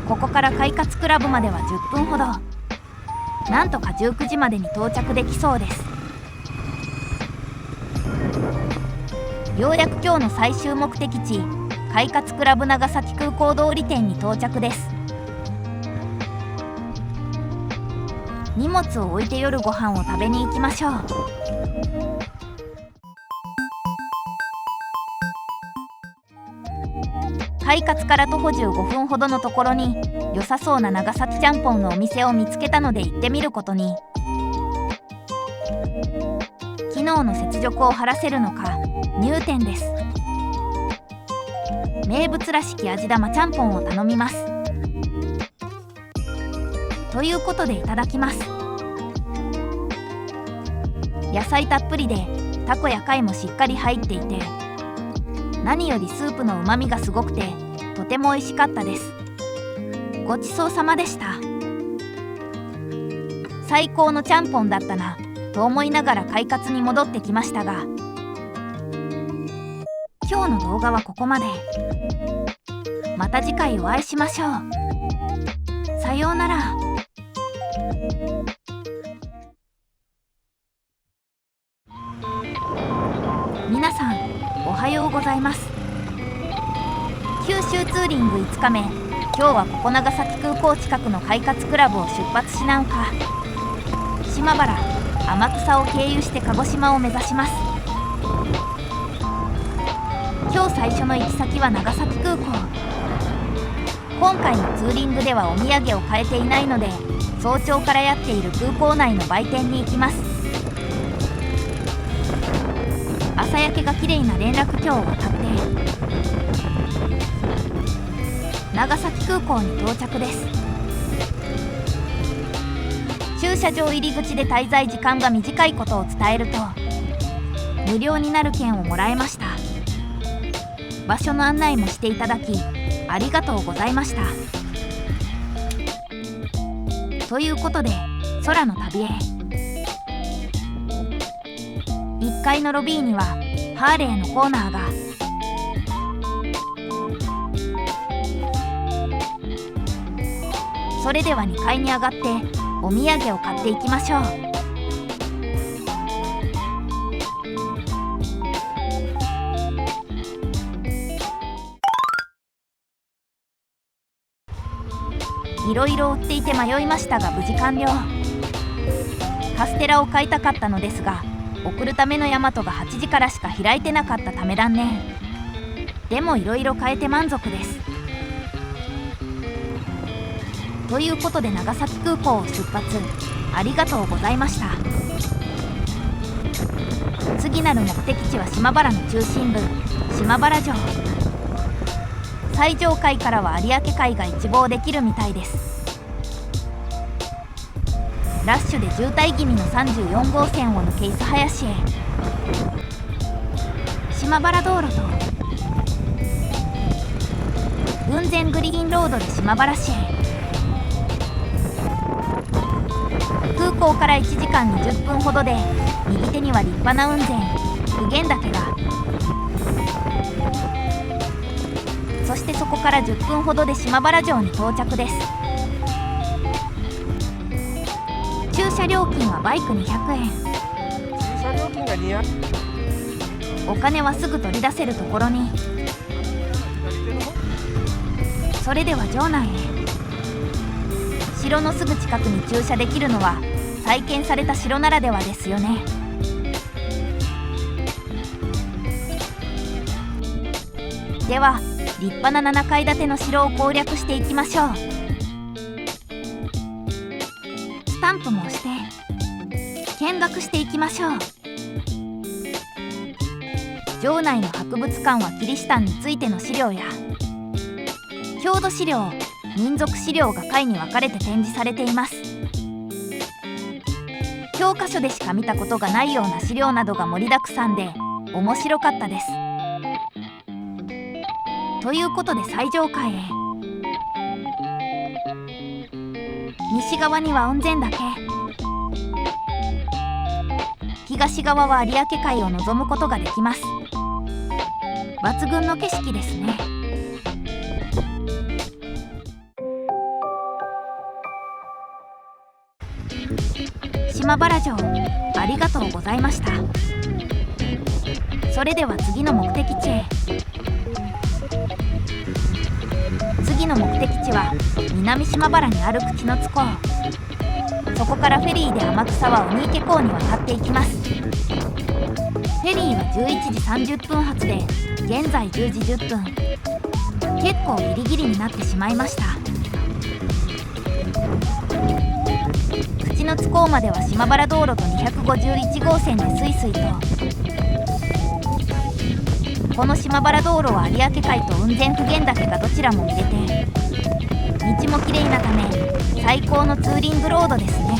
ここから快活クラブまでは10分ほど。なんとか19時までに到着できそうです。ようやく今日の最終目的地、快活クラブ長崎空港通り店に到着です。荷物を置いて夜ご飯を食べに行きましょう。快活から徒歩15分ほどのところに良さそうな長崎ちゃんぽんのお店を見つけたので行ってみることに。昨日の雪辱を晴らせるのか入店です。名物らしき味玉ちゃんぽんを頼みます。ということでいただきます。野菜たっぷりでタコや貝もしっかり入っていて、何よりスープのうまみがすごくてとても美味しかったです。ごちそうさまでした。最高のちゃんぽんだったなと思いながら快活に戻ってきましたが、今日の動画はここまで。また次回お会いしましょう。さようなら。皆さんおはようございます。九州ツーリング5日目、今日はここ長崎空港近くの快活クラブを出発しなんか。島原、天草を経由して鹿児島を目指します。今日最初の行き先は長崎空港。今回のツーリングではお土産を買えていないので、早朝からやっている空港内の売店に行きます。朝焼けが綺麗な連絡橋を渡って長崎空港に到着です。駐車場入り口で滞在時間が短いことを伝えると無料になる券をもらえました。場所の案内もしていただきありがとうございました。ということで空の旅へ。1階のロビーにはハーレーのコーナーが。それでは2階に上がってお土産を買っていきましょう。いろいろ売っていて迷いましたが無事完了。カステラを買いたかったのですが送るためのヤマトが8時からしか開いてなかったため断念。でもいろいろ買えて満足です。ということで長崎空港を出発ありがとうございました。次なる目的地は島原の中心部島原城。最上階からは有明海が一望できるみたいです。ラッシュで渋滞気味の34号線を抜け諫早市へ。島原道路と雲仙グリーンロードで島原市へ。空港から1時間20分ほどで右手には立派な雲仙普賢岳が。そしてそこから10分ほどで島原城に到着です。駐車料金はバイク200円。駐車料金が200円。お金はすぐ取り出せるところに。それでは城内へ。城のすぐ近くに駐車できるのは再建された城ならではですよね。では立派な7階建ての城を攻略していきましょう。スタンプも押して見学していきましょう。城内の博物館はキリシタンについての資料や郷土資料、民族資料が階に分かれて展示されています。教科書でしか見たことがないような資料などが盛りだくさんで面白かったです。ということで最上階へ。西側には雲仙岳、東側は有明海を望むことができます。抜群の景色ですね。島原城ありがとうございました。それでは次の目的地へ。次の目的地は南島原にある口の津港。そこからフェリーで天草は鬼池港に渡っていきます。フェリーは11時30分発で現在10時10分。結構ギリギリになってしまいました。口の津港までは島原道路と251号線でスイスイと。この島原道路は有明海と雲仙普賢岳がどちらも見れて道も綺麗なため最高のツーリングロードですね。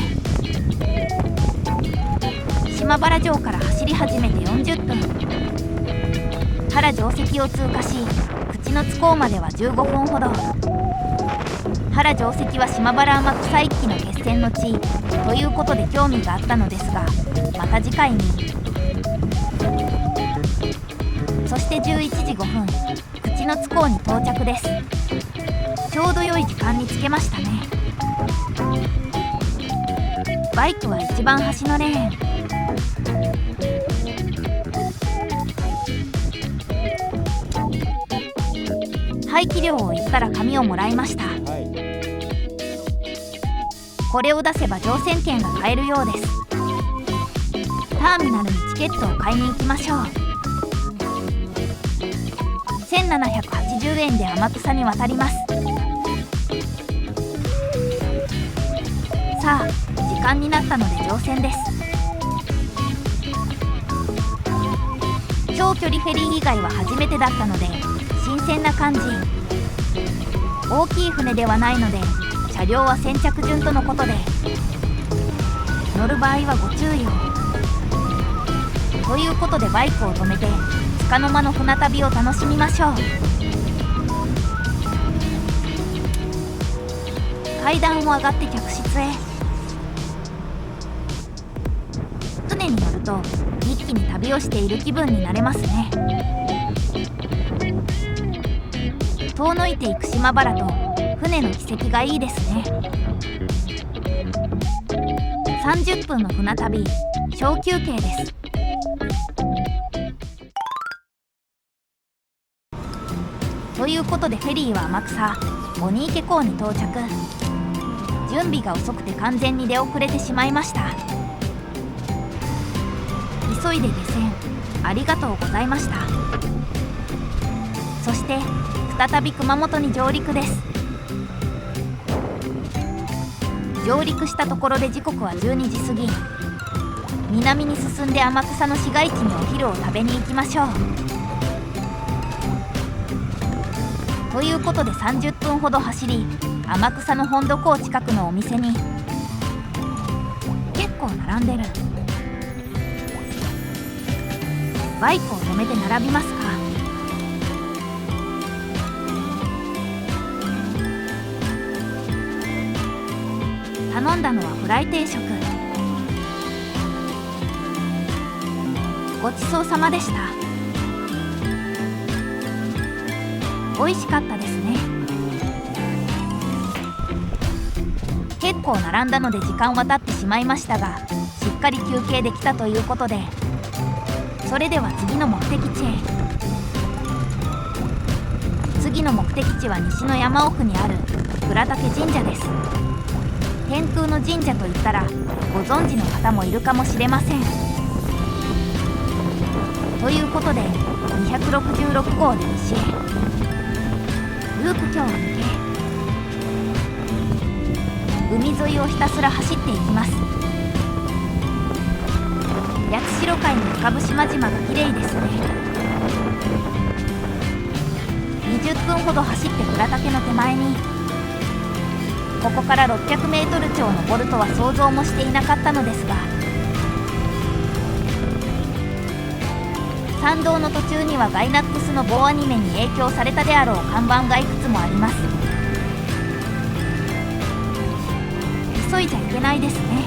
島島原城から走り始めて40分。原城跡を通過し、口の津港までは15分ほど。原城跡は島原天草一揆の決戦の地ということで興味があったのですが、また次回に。そして11時5分、口の津港に到着です。ちょうど良い時間に着けましたね。バイクは一番端のレーン。排気量を言ったら紙をもらいました。これを出せば乗船券が買えるようです。ターミナルにチケットを買いに行きましょう。1780円で天草に渡ります。さあ、時間になったので乗船です。長距離フェリー以外は初めてだったので新鮮な感じ。大きい船ではないので車両は先着順とのことで、乗る場合はご注意を。ということでバイクを止めて束の間の船旅を楽しみましょう。階段を上がって客室へ。船に乗ると一気に旅をしている気分になれますね。遠のいていく島原と船の軌跡がいいですね。30分の船旅、小休憩です。ということでフェリーは天草鬼池港に到着。準備が遅くて完全に出遅れてしまいました。急いで下船ありがとうございました。そして再び熊本に上陸です。上陸したところで時刻は12時過ぎ。南に進んで天草の市街地にお昼を食べに行きましょう。ということで30分ほど走り、天草の本土港近くのお店に。結構並んでる。バイクを止めて並びますか。頼んだのはフライ定食。ごちそうさまでした。美味しかったですね。結構並んだので時間は経ってしまいましたが、しっかり休憩できたということで、それでは次の目的地へ。次の目的地は西の山奥にある倉岳神社です。天空の神社といったらご存知の方もいるかもしれません。ということで266号で西へ。ループ橋を抜け、海沿いをひたすら走っていきます。八代海に浮かぶ島々が綺麗ですね。20分ほど走って倉岳の手前に。ここから600メートル超を登るとは想像もしていなかったのですが、参道の途中にはガイナックスの某アニメに影響されたであろう看板がいくつもあります。急いじゃいけないですね。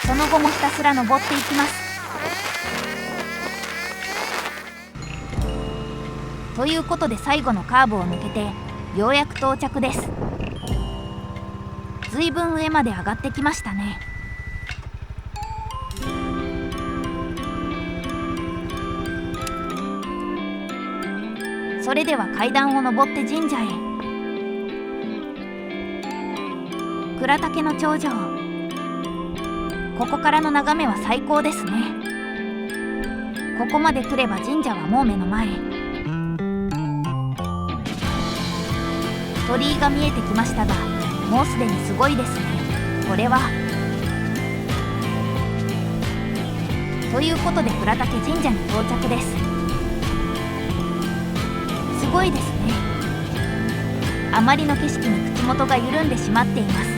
その後もひたすら登っていきます。ということで最後のカーブを抜けてようやく到着です。ずいぶん上まで上がってきましたね。それでは階段を上って神社へ。倉岳の頂上、ここからの眺めは最高ですね。ここまで来れば神社はもう目の前。鳥居が見えてきましたが、もうすでにすごいですね。これは。ということで倉岳神社に到着です。すごいですね。あまりの景色に口元が緩んでしまっています。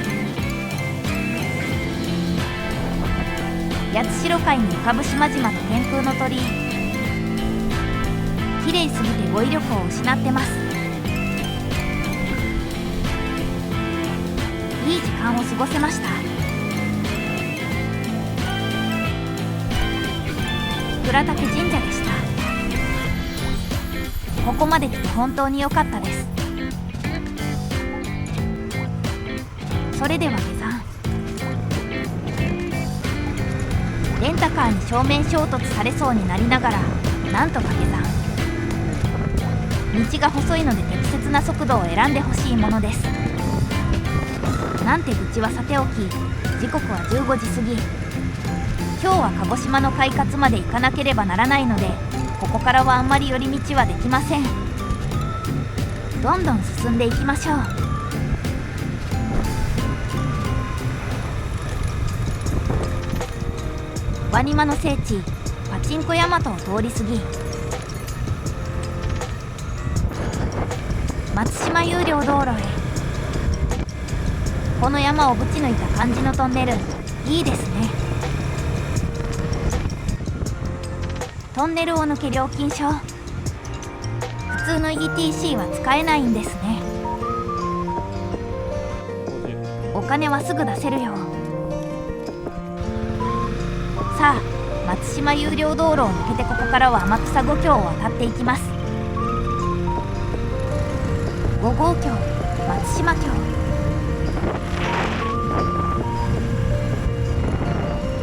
八代海に浮かぶ島々の天空の鳥居、綺麗すぎて語彙力を失ってます。いい時間を過ごせました。倉岳神社でした。ここまで来て本当に良かったです。それでは下山。レンタカーに正面衝突されそうになりながらなんとか下山。道が細いので適切な速度を選んでほしいものです。なんて愚痴はさておき、時刻は15時過ぎ。今日は鹿児島の快活まで行かなければならないので、ここからはあんまり寄り道はできません。どんどん進んでいきましょう。ワニマの聖地パチンコヤマトを通り過ぎ、松島有料道路へ。この山をぶち抜いた感じのトンネル、いいですね。トンネルを抜け料金所、普通の ETC は使えないんですね。お金はすぐ出せるよ。さあ、松島有料道路を抜けてここからは天草5橋を渡っていきます。5号橋、松島橋、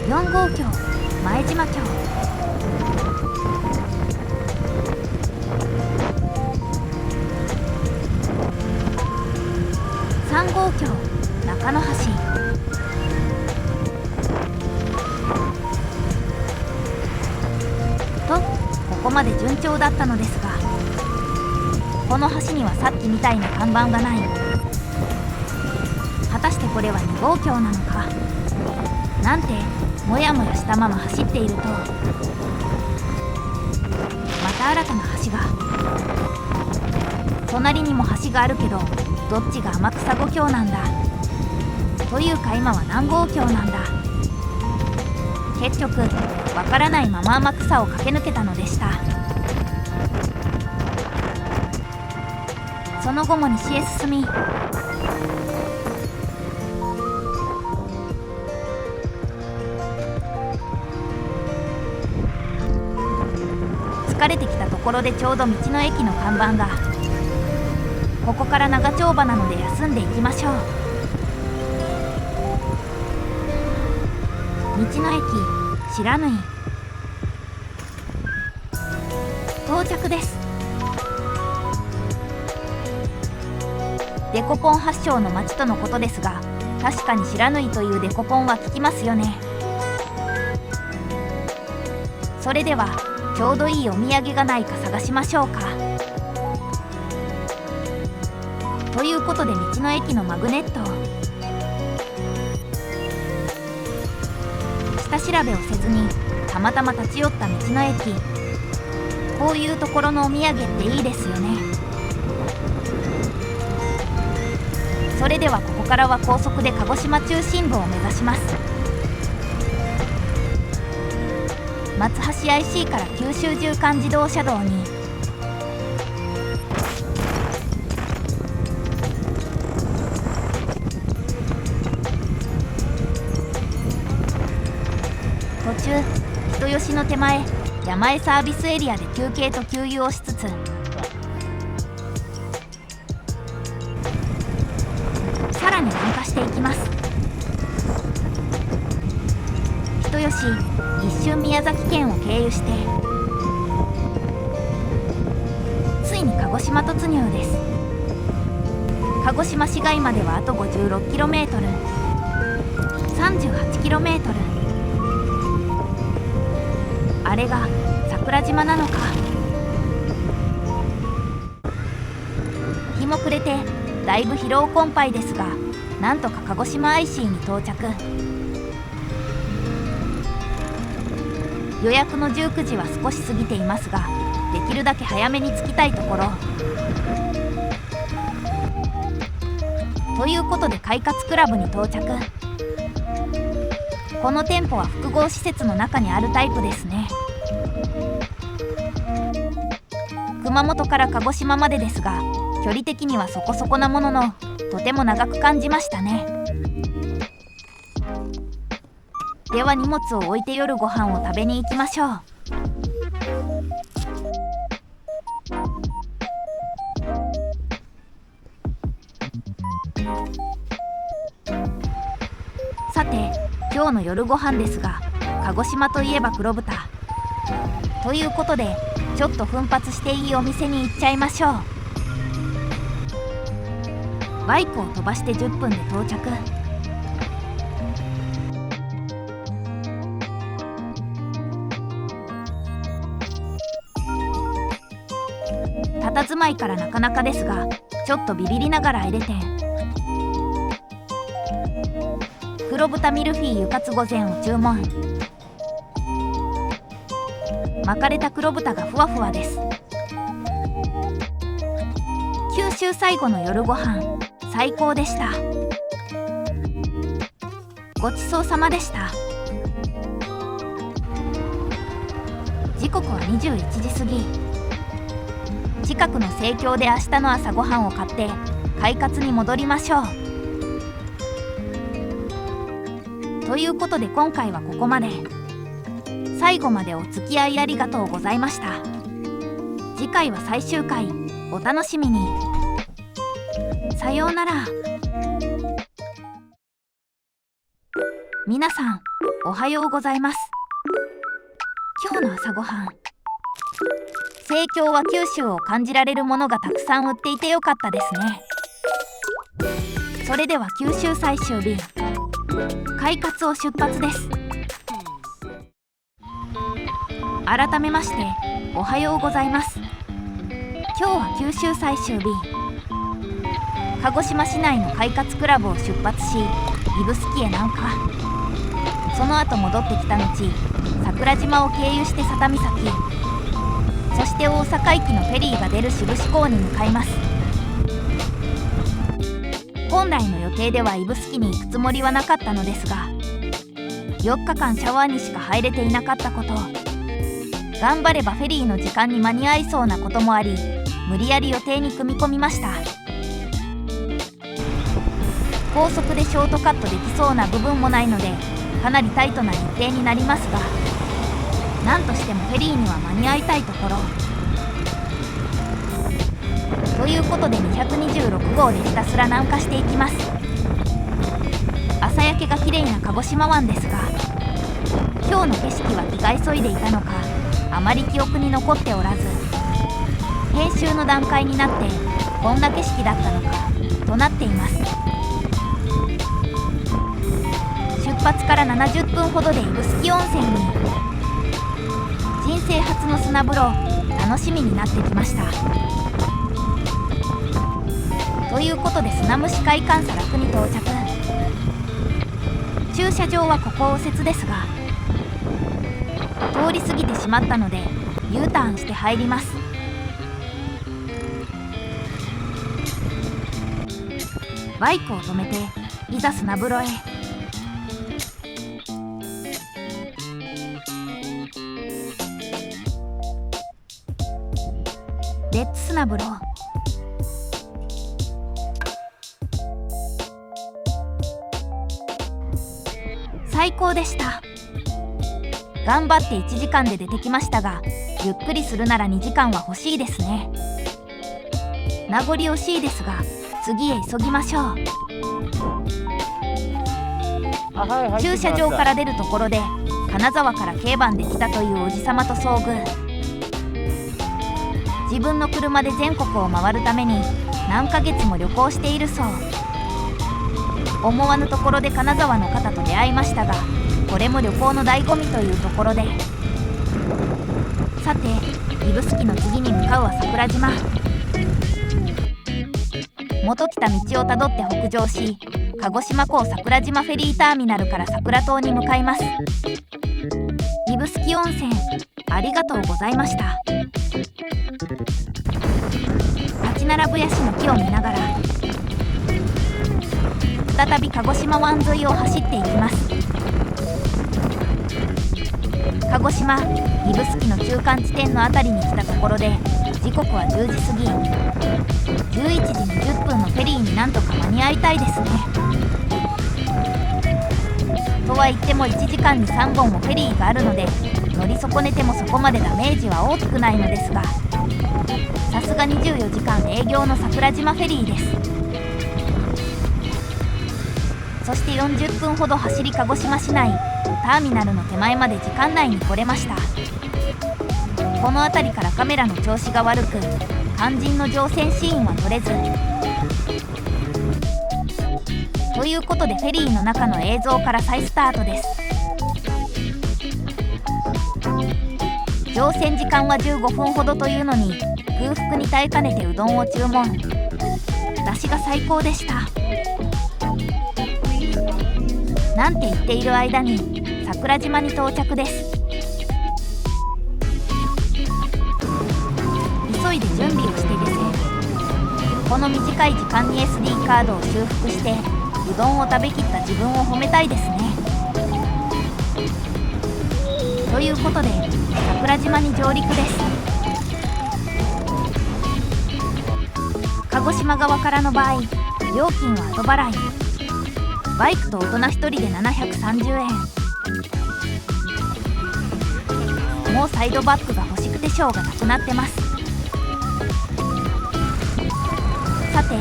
4号橋、前島橋、3号橋、中野橋、と、ここまで順調だったのですが、この橋にはさっきみたいな看板がない。果たしてこれは2号橋なのか。なんてもやもやしたまま走っていると、また新たな橋が。隣にも橋があるけど、どっちが天草5橋なんだ。というか今は何号橋なんだ。結局わからないまま天草を駆け抜けたのでした。その後も西へ進み、疲れてきたところでちょうど道の駅の看板が。ここから長丁場なので休んでいきましょう。道の駅白縫い、到着です。デコポン発祥の町とのことですが、確かに白縫いというデコポンは聞きますよね。それではちょうどいいお土産がないか探しましょうか。ということで道の駅のマグネットを下調べをせずにたまたま立ち寄った道の駅。こういうところのお土産っていいですよね。それではここからは高速で鹿児島中心部を目指します。松橋 IC から九州縦貫自動車道に途中、人吉の手前山江サービスエリアで休憩と給油をしつつ、さらに南下していきます。人吉一瞬宮崎県を経由して、ついに鹿児島突入です。鹿児島市街まではあと 56km、 38km。あれが桜島なのか。日も暮れてだいぶ疲労困憊ですが、なんとか鹿児島 IC に到着。予約の19時は少し過ぎていますが、できるだけ早めに着きたいところ。ということで快活クラブに到着。この店舗は複合施設の中にあるタイプですね。熊本から鹿児島までですが、距離的にはそこそこなものの、とても長く感じましたね。では荷物を置いて夜ご飯を食べに行きましょう。さて、今日の夜ご飯ですが、鹿児島といえば黒豚ということで、ちょっと奮発していいお店に行っちゃいましょう。バイクを飛ばして10分で到着。佇まいからなかなかですが、ちょっとビビりながら入れて黒豚ミルフィーユカツ御膳を注文。巻かれた黒豚がふわふわです。九州最後の夜ご飯、最高でした。ごちそうさまでした。時刻は21時過ぎ。近くの生協で明日の朝ごはんを買って快活に戻りましょう。ということで今回はここまで。最後までお付き合いありがとうございました。次回は最終回、お楽しみに。さようなら。皆さん、おはようございます。今日の朝ごはん、生協は九州を感じられるものがたくさん売っていてよかったですね。それでは九州最終日、快活を出発です。改めましておはようございます。今日は九州最終日、鹿児島市内の快活クラブを出発し、指宿へ南下。その後戻ってきた後、桜島を経由して佐多岬、そして大阪行きのフェリーが出る志布志港に向かいます。本来の予定では指宿に行くつもりはなかったのですが、4日間シャワーにしか入れていなかったこと、頑張ればフェリーの時間に間に合いそうなこともあり、無理やり予定に組み込みました。高速でショートカットできそうな部分もないので、かなりタイトな日程になりますが、なんとしてもフェリーには間に合いたいところ。ということで226号でひたすら南下していきます。朝焼けが綺麗な鹿児島湾ですが、今日の景色は気が急いでいたのか、あまり記憶に残っておらず、編集の段階になってこんな景色だったのかとなっています。出発から70分ほどで指宿温泉に。人生初の砂風呂、楽しみになってきました。ということで砂蒸し会館砂楽に到着。駐車場はここ右折ですが、通り過ぎてしまったので U ターンして入ります。バイクを止めていざ砂風呂へ。レッツ砂風呂。最高でした。頑張って1時間で出てきましたが、ゆっくりするなら2時間は欲しいですね。名残惜しいですが、次へ急ぎましょう。駐車場から出るところで金沢から軽バンで来たというおじさまと遭遇。自分の車で全国を回るために何ヶ月も旅行しているそう。思わぬところで金沢の方と出会いましたが、これも旅行の醍醐味というところで、さて指宿の次に向かうは桜島。元来た道をたどって北上し、鹿児島港桜島フェリーターミナルから桜島に向かいます。指宿温泉ありがとうございました。立ち並ぶヤシの木を見ながら再び鹿児島湾沿いを走っていきます。鹿児島指宿の中間地点の辺りに来たところで、時刻は10時過ぎ。11時20分のフェリーになんとか間に合いたいですね。とは言っても1時間に3本もフェリーがあるので、乗り損ねてもそこまでダメージは大きくないのですが、さすが24時間営業の桜島フェリーです。そして40分ほど走り、鹿児島市内ターミナルの手前まで時間内に来れました。この辺りからカメラの調子が悪く、肝心の乗船シーンは撮れず、ということでフェリーの中の映像から再スタートです。乗船時間は15分ほどというのに、空腹に耐えかねてうどんを注文。出汁が最高でした。なんて言っている間に桜島に到着です。急いで準備をしてです。この短い時間に SD カードを修復してうどんを食べきった自分を褒めたいですね。ということで桜島に上陸です。鹿児島側からの場合、料金は後払い。バイクと大人1人で730円。もうサイドバッグが欲しくてしょうがなくなってます。さて、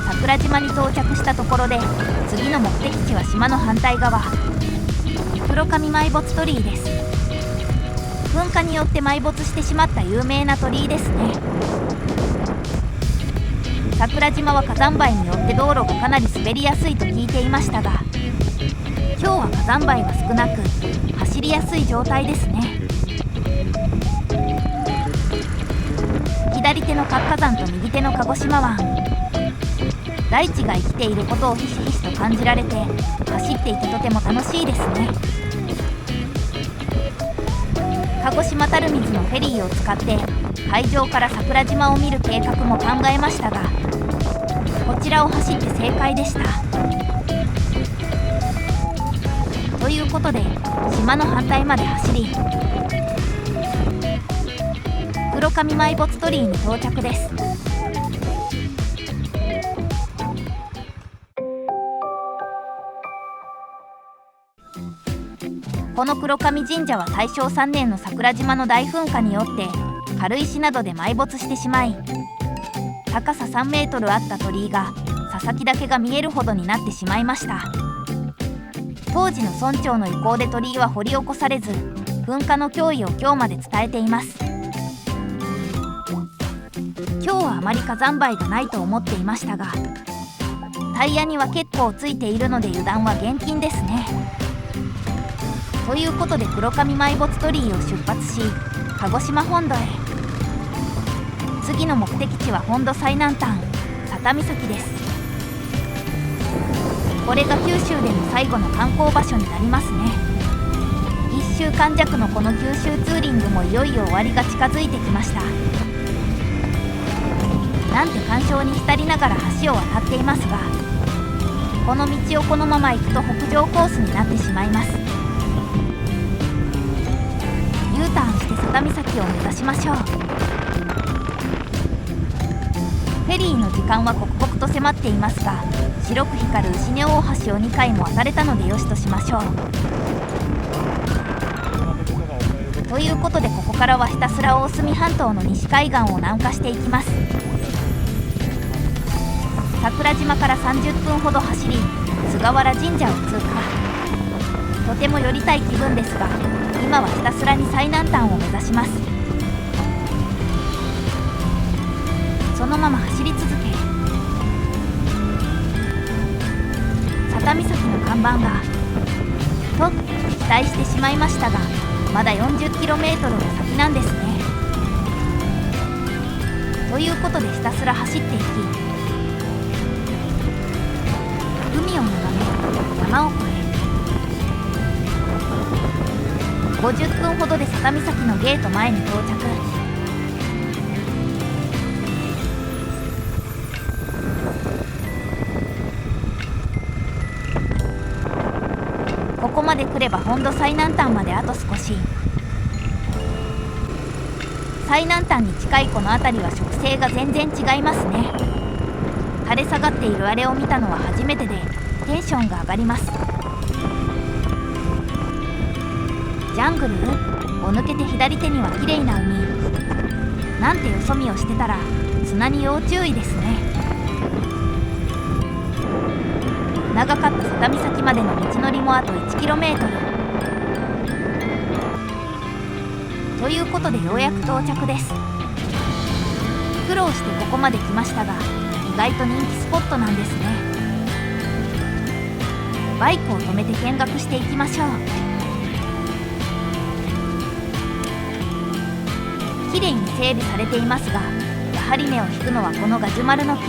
桜島に到着したところで、次の目的地は島の反対側、黒神埋没鳥居です。噴火によって埋没してしまった有名な鳥居ですね。桜島は火山灰によって道路がかなり滑りやすいと聞いていましたが、今日は火山灰が少なく走りやすい状態ですね。左手の活火山と右手の鹿児島湾、大地が生きていることをひしひしと感じられて、走っていてとても楽しいですね。鹿児島垂水のフェリーを使って海上から桜島を見る計画も考えましたが、こちらを走って正解でした。ということで島の反対まで走り、黒神埋没鳥居に到着です。この黒神神社は大正3年の桜島の大噴火によって軽石などで埋没してしまい、高さ3メートルあった鳥居がささきだけが見えるほどになってしまいました。当時の村長の意向で鳥居は掘り起こされず、噴火の脅威を今日まで伝えています。今日はあまり火山灰がないと思っていましたが、タイヤには結構ついているので油断は厳禁ですね。ということで黒神埋没鳥居を出発し、鹿児島本土へ。次の目的地は本土最南端佐多岬です。これが九州での最後の観光場所になりますね。1週間弱のこの九州ツーリングもいよいよ終わりが近づいてきました。なんて感傷に浸りながら橋を渡っていますが、この道をこのまま行くと北上コースになってしまいます。U ターンして佐多岬を目指しましょう。フェリーの時間は刻々と迫っていますが、白く光る牛根大橋を2回も渡れたのでよしとしましょう。ということでここからはひたすら大隅半島の西海岸を南下していきます。桜島から30分ほど走り、菅原神社を通過。とても寄りたい気分ですが、今はひたすらに最南端を目指します。そのまま走り続け、佐多岬の看板がと期待してしまいましたが、まだ 40km の先なんですね。ということでひたすら走っていき、海を眺め山を越え、50分ほどで佐多岬のゲート前に到着。ここまで来れば本土最南端まであと少し。最南端に近いこの辺りは植生が全然違いますね。垂れ下がっているあれを見たのは初めてでテンションが上がります。ジャングルを抜けて左手には綺麗な海。なんてよそ見をしてたら砂に要注意ですね。長かった佐多岬までの道のりもあと 1km。ということでようやく到着です。苦労してここまで来ましたが意外と人気スポットなんですね。バイクを止めて見学していきましょう。きれいに整備されていますがやはり目を引くのはこのガジュマルの木。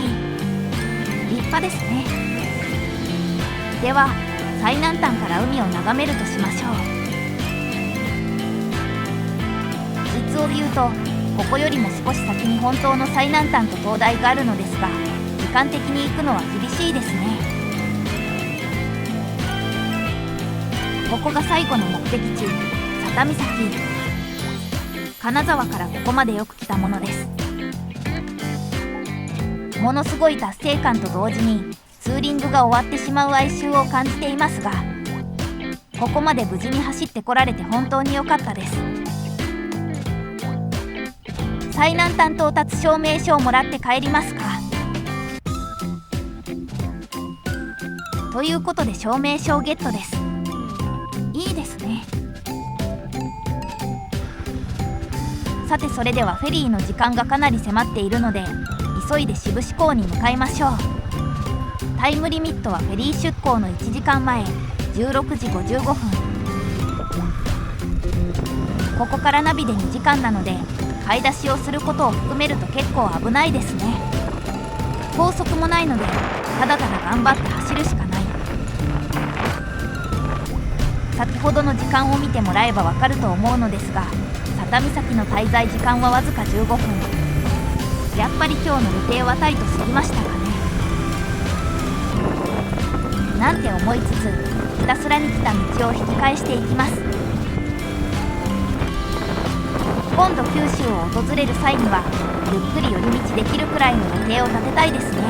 立派ですね。では最南端から海を眺めるとしましょう。実を言うとここよりも少し先に本当の最南端と灯台があるのですが時間的に行くのは厳しいですね。ここが最後の目的地佐多岬。金沢からここまでよく来たものです。ものすごい達成感と同時にツーリングが終わってしまう哀愁を感じていますがここまで無事に走ってこられて本当に良かったです。最南端到達証明書をもらって帰りますか。ということで証明書をゲットです。いいですね。さてそれではフェリーの時間がかなり迫っているので急いで志布志港に向かいましょう。タイムリミットはフェリー出港の1時間前16時55分。ここからナビで2時間なので買い出しをすることを含めると結構危ないですね。高速もないのでただただ頑張って走るしかない。先ほどの時間を見てもらえばわかると思うのですが佐多岬の滞在時間はわずか15分。やっぱり今日の予定はタイトすぎましたかね。なんて思いつつひたすらに来た道を引き返していきます。今度九州を訪れる際にはゆっくり寄り道できるくらいの予定を立てたいですね。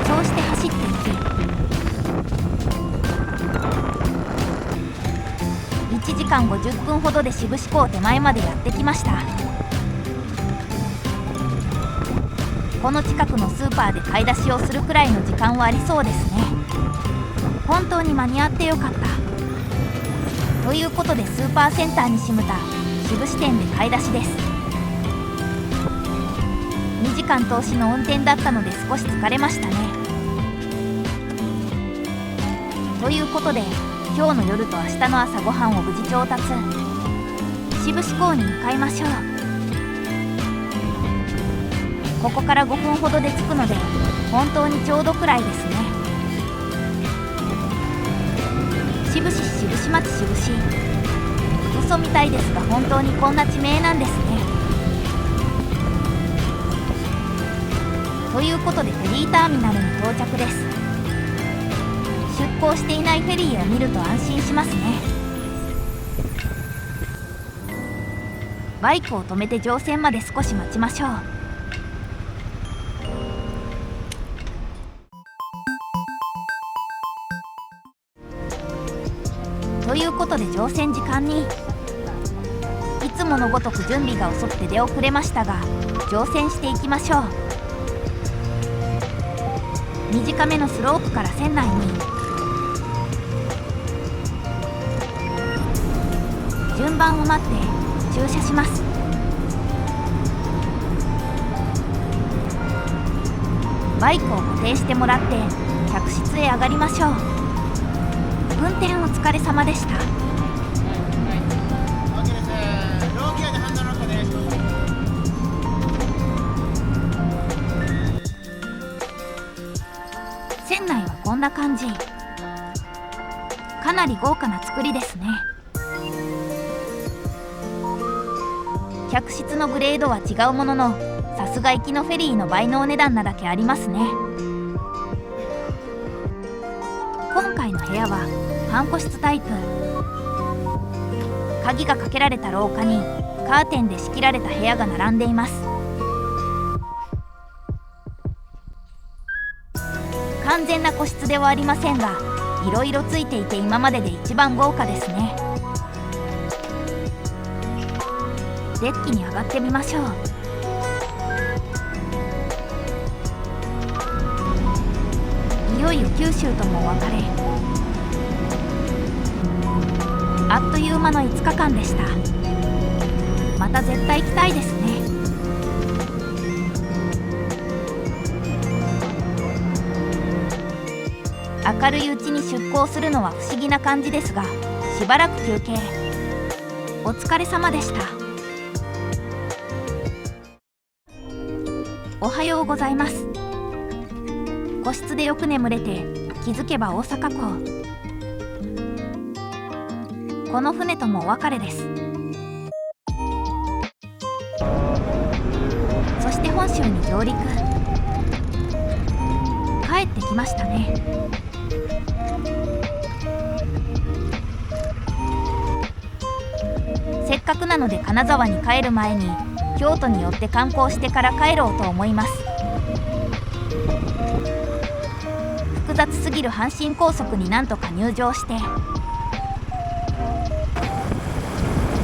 そうして走っていき1時間50分ほどで志布志港手前までやってきました。この近くのスーパーで買い出しをするくらいの時間はありそうですね。本当に間に合ってよかった。ということでスーパーセンターにしむた志布志店で買い出しです。2時間通しの運転だったので少し疲れましたね。ということで今日の夜と明日の朝ごはんを無事調達。志布志港に向かいましょう。ここから5分ほどで着くので本当にちょうどくらいですね。志布志志布志町志布志。嘘みたいですが本当にこんな地名なんですね。ということでフェリーターミナルに到着です。出港していないフェリーを見ると安心しますね。バイクを止めて乗船まで少し待ちましょう。ということで乗船時間にいつものごとく準備が遅くて出遅れましたが乗船していきましょう。短めのスロープから船内に順番を待って駐車します。バイクを固定してもらって客室へ上がりましょう。運転お疲れ様でした。船内はこんな感じ。かなり豪華な作りですね。客室のグレードは違うもののさすが行きのフェリーの倍のお値段なだけありますね。今回の部屋は半個室タイプ。鍵がかけられた廊下にカーテンで仕切られた部屋が並んでいます。完全な個室ではありませんが、いろいろついていて今までで一番豪華ですね。デッキに上がってみましょう。いよいよ九州ともお別れ。あっという間の5日間でした。また絶対行きたいですね。明るいうちに出航するのは不思議な感じですが、しばらく休憩。お疲れ様でした。おはようございます。個室でよく眠れて気づけば大阪港。この船ともお別れです。そして本州に上陸。帰ってきましたね。せっかくなので金沢に帰る前に京都に寄って観光してから帰ろうと思います。複雑すぎる阪神高速になんとか入場して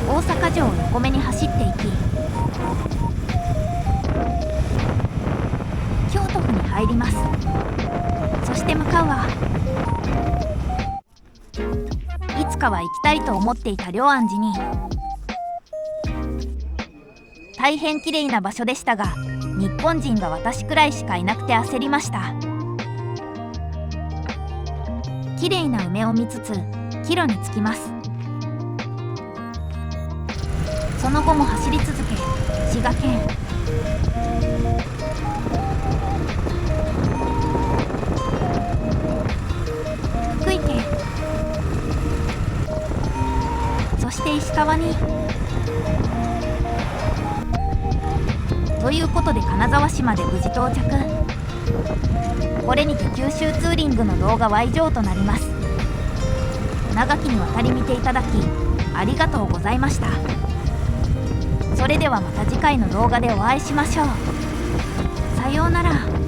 大阪城を横目に走っていき、京都府に入ります。そして向かうはいつかは行きたいと思っていた龍安寺に。大変綺麗な場所でしたが、日本人が私くらいしかいなくて焦りました。綺麗な梅を見つつ帰路に着きます。その後も走り続け、滋賀県福井県、そして石川に。ということで金沢市まで無事到着。これにて九州ツーリングの動画は以上となります。長きにわたり見ていただきありがとうございました。それではまた次回の動画でお会いしましょう。さようなら。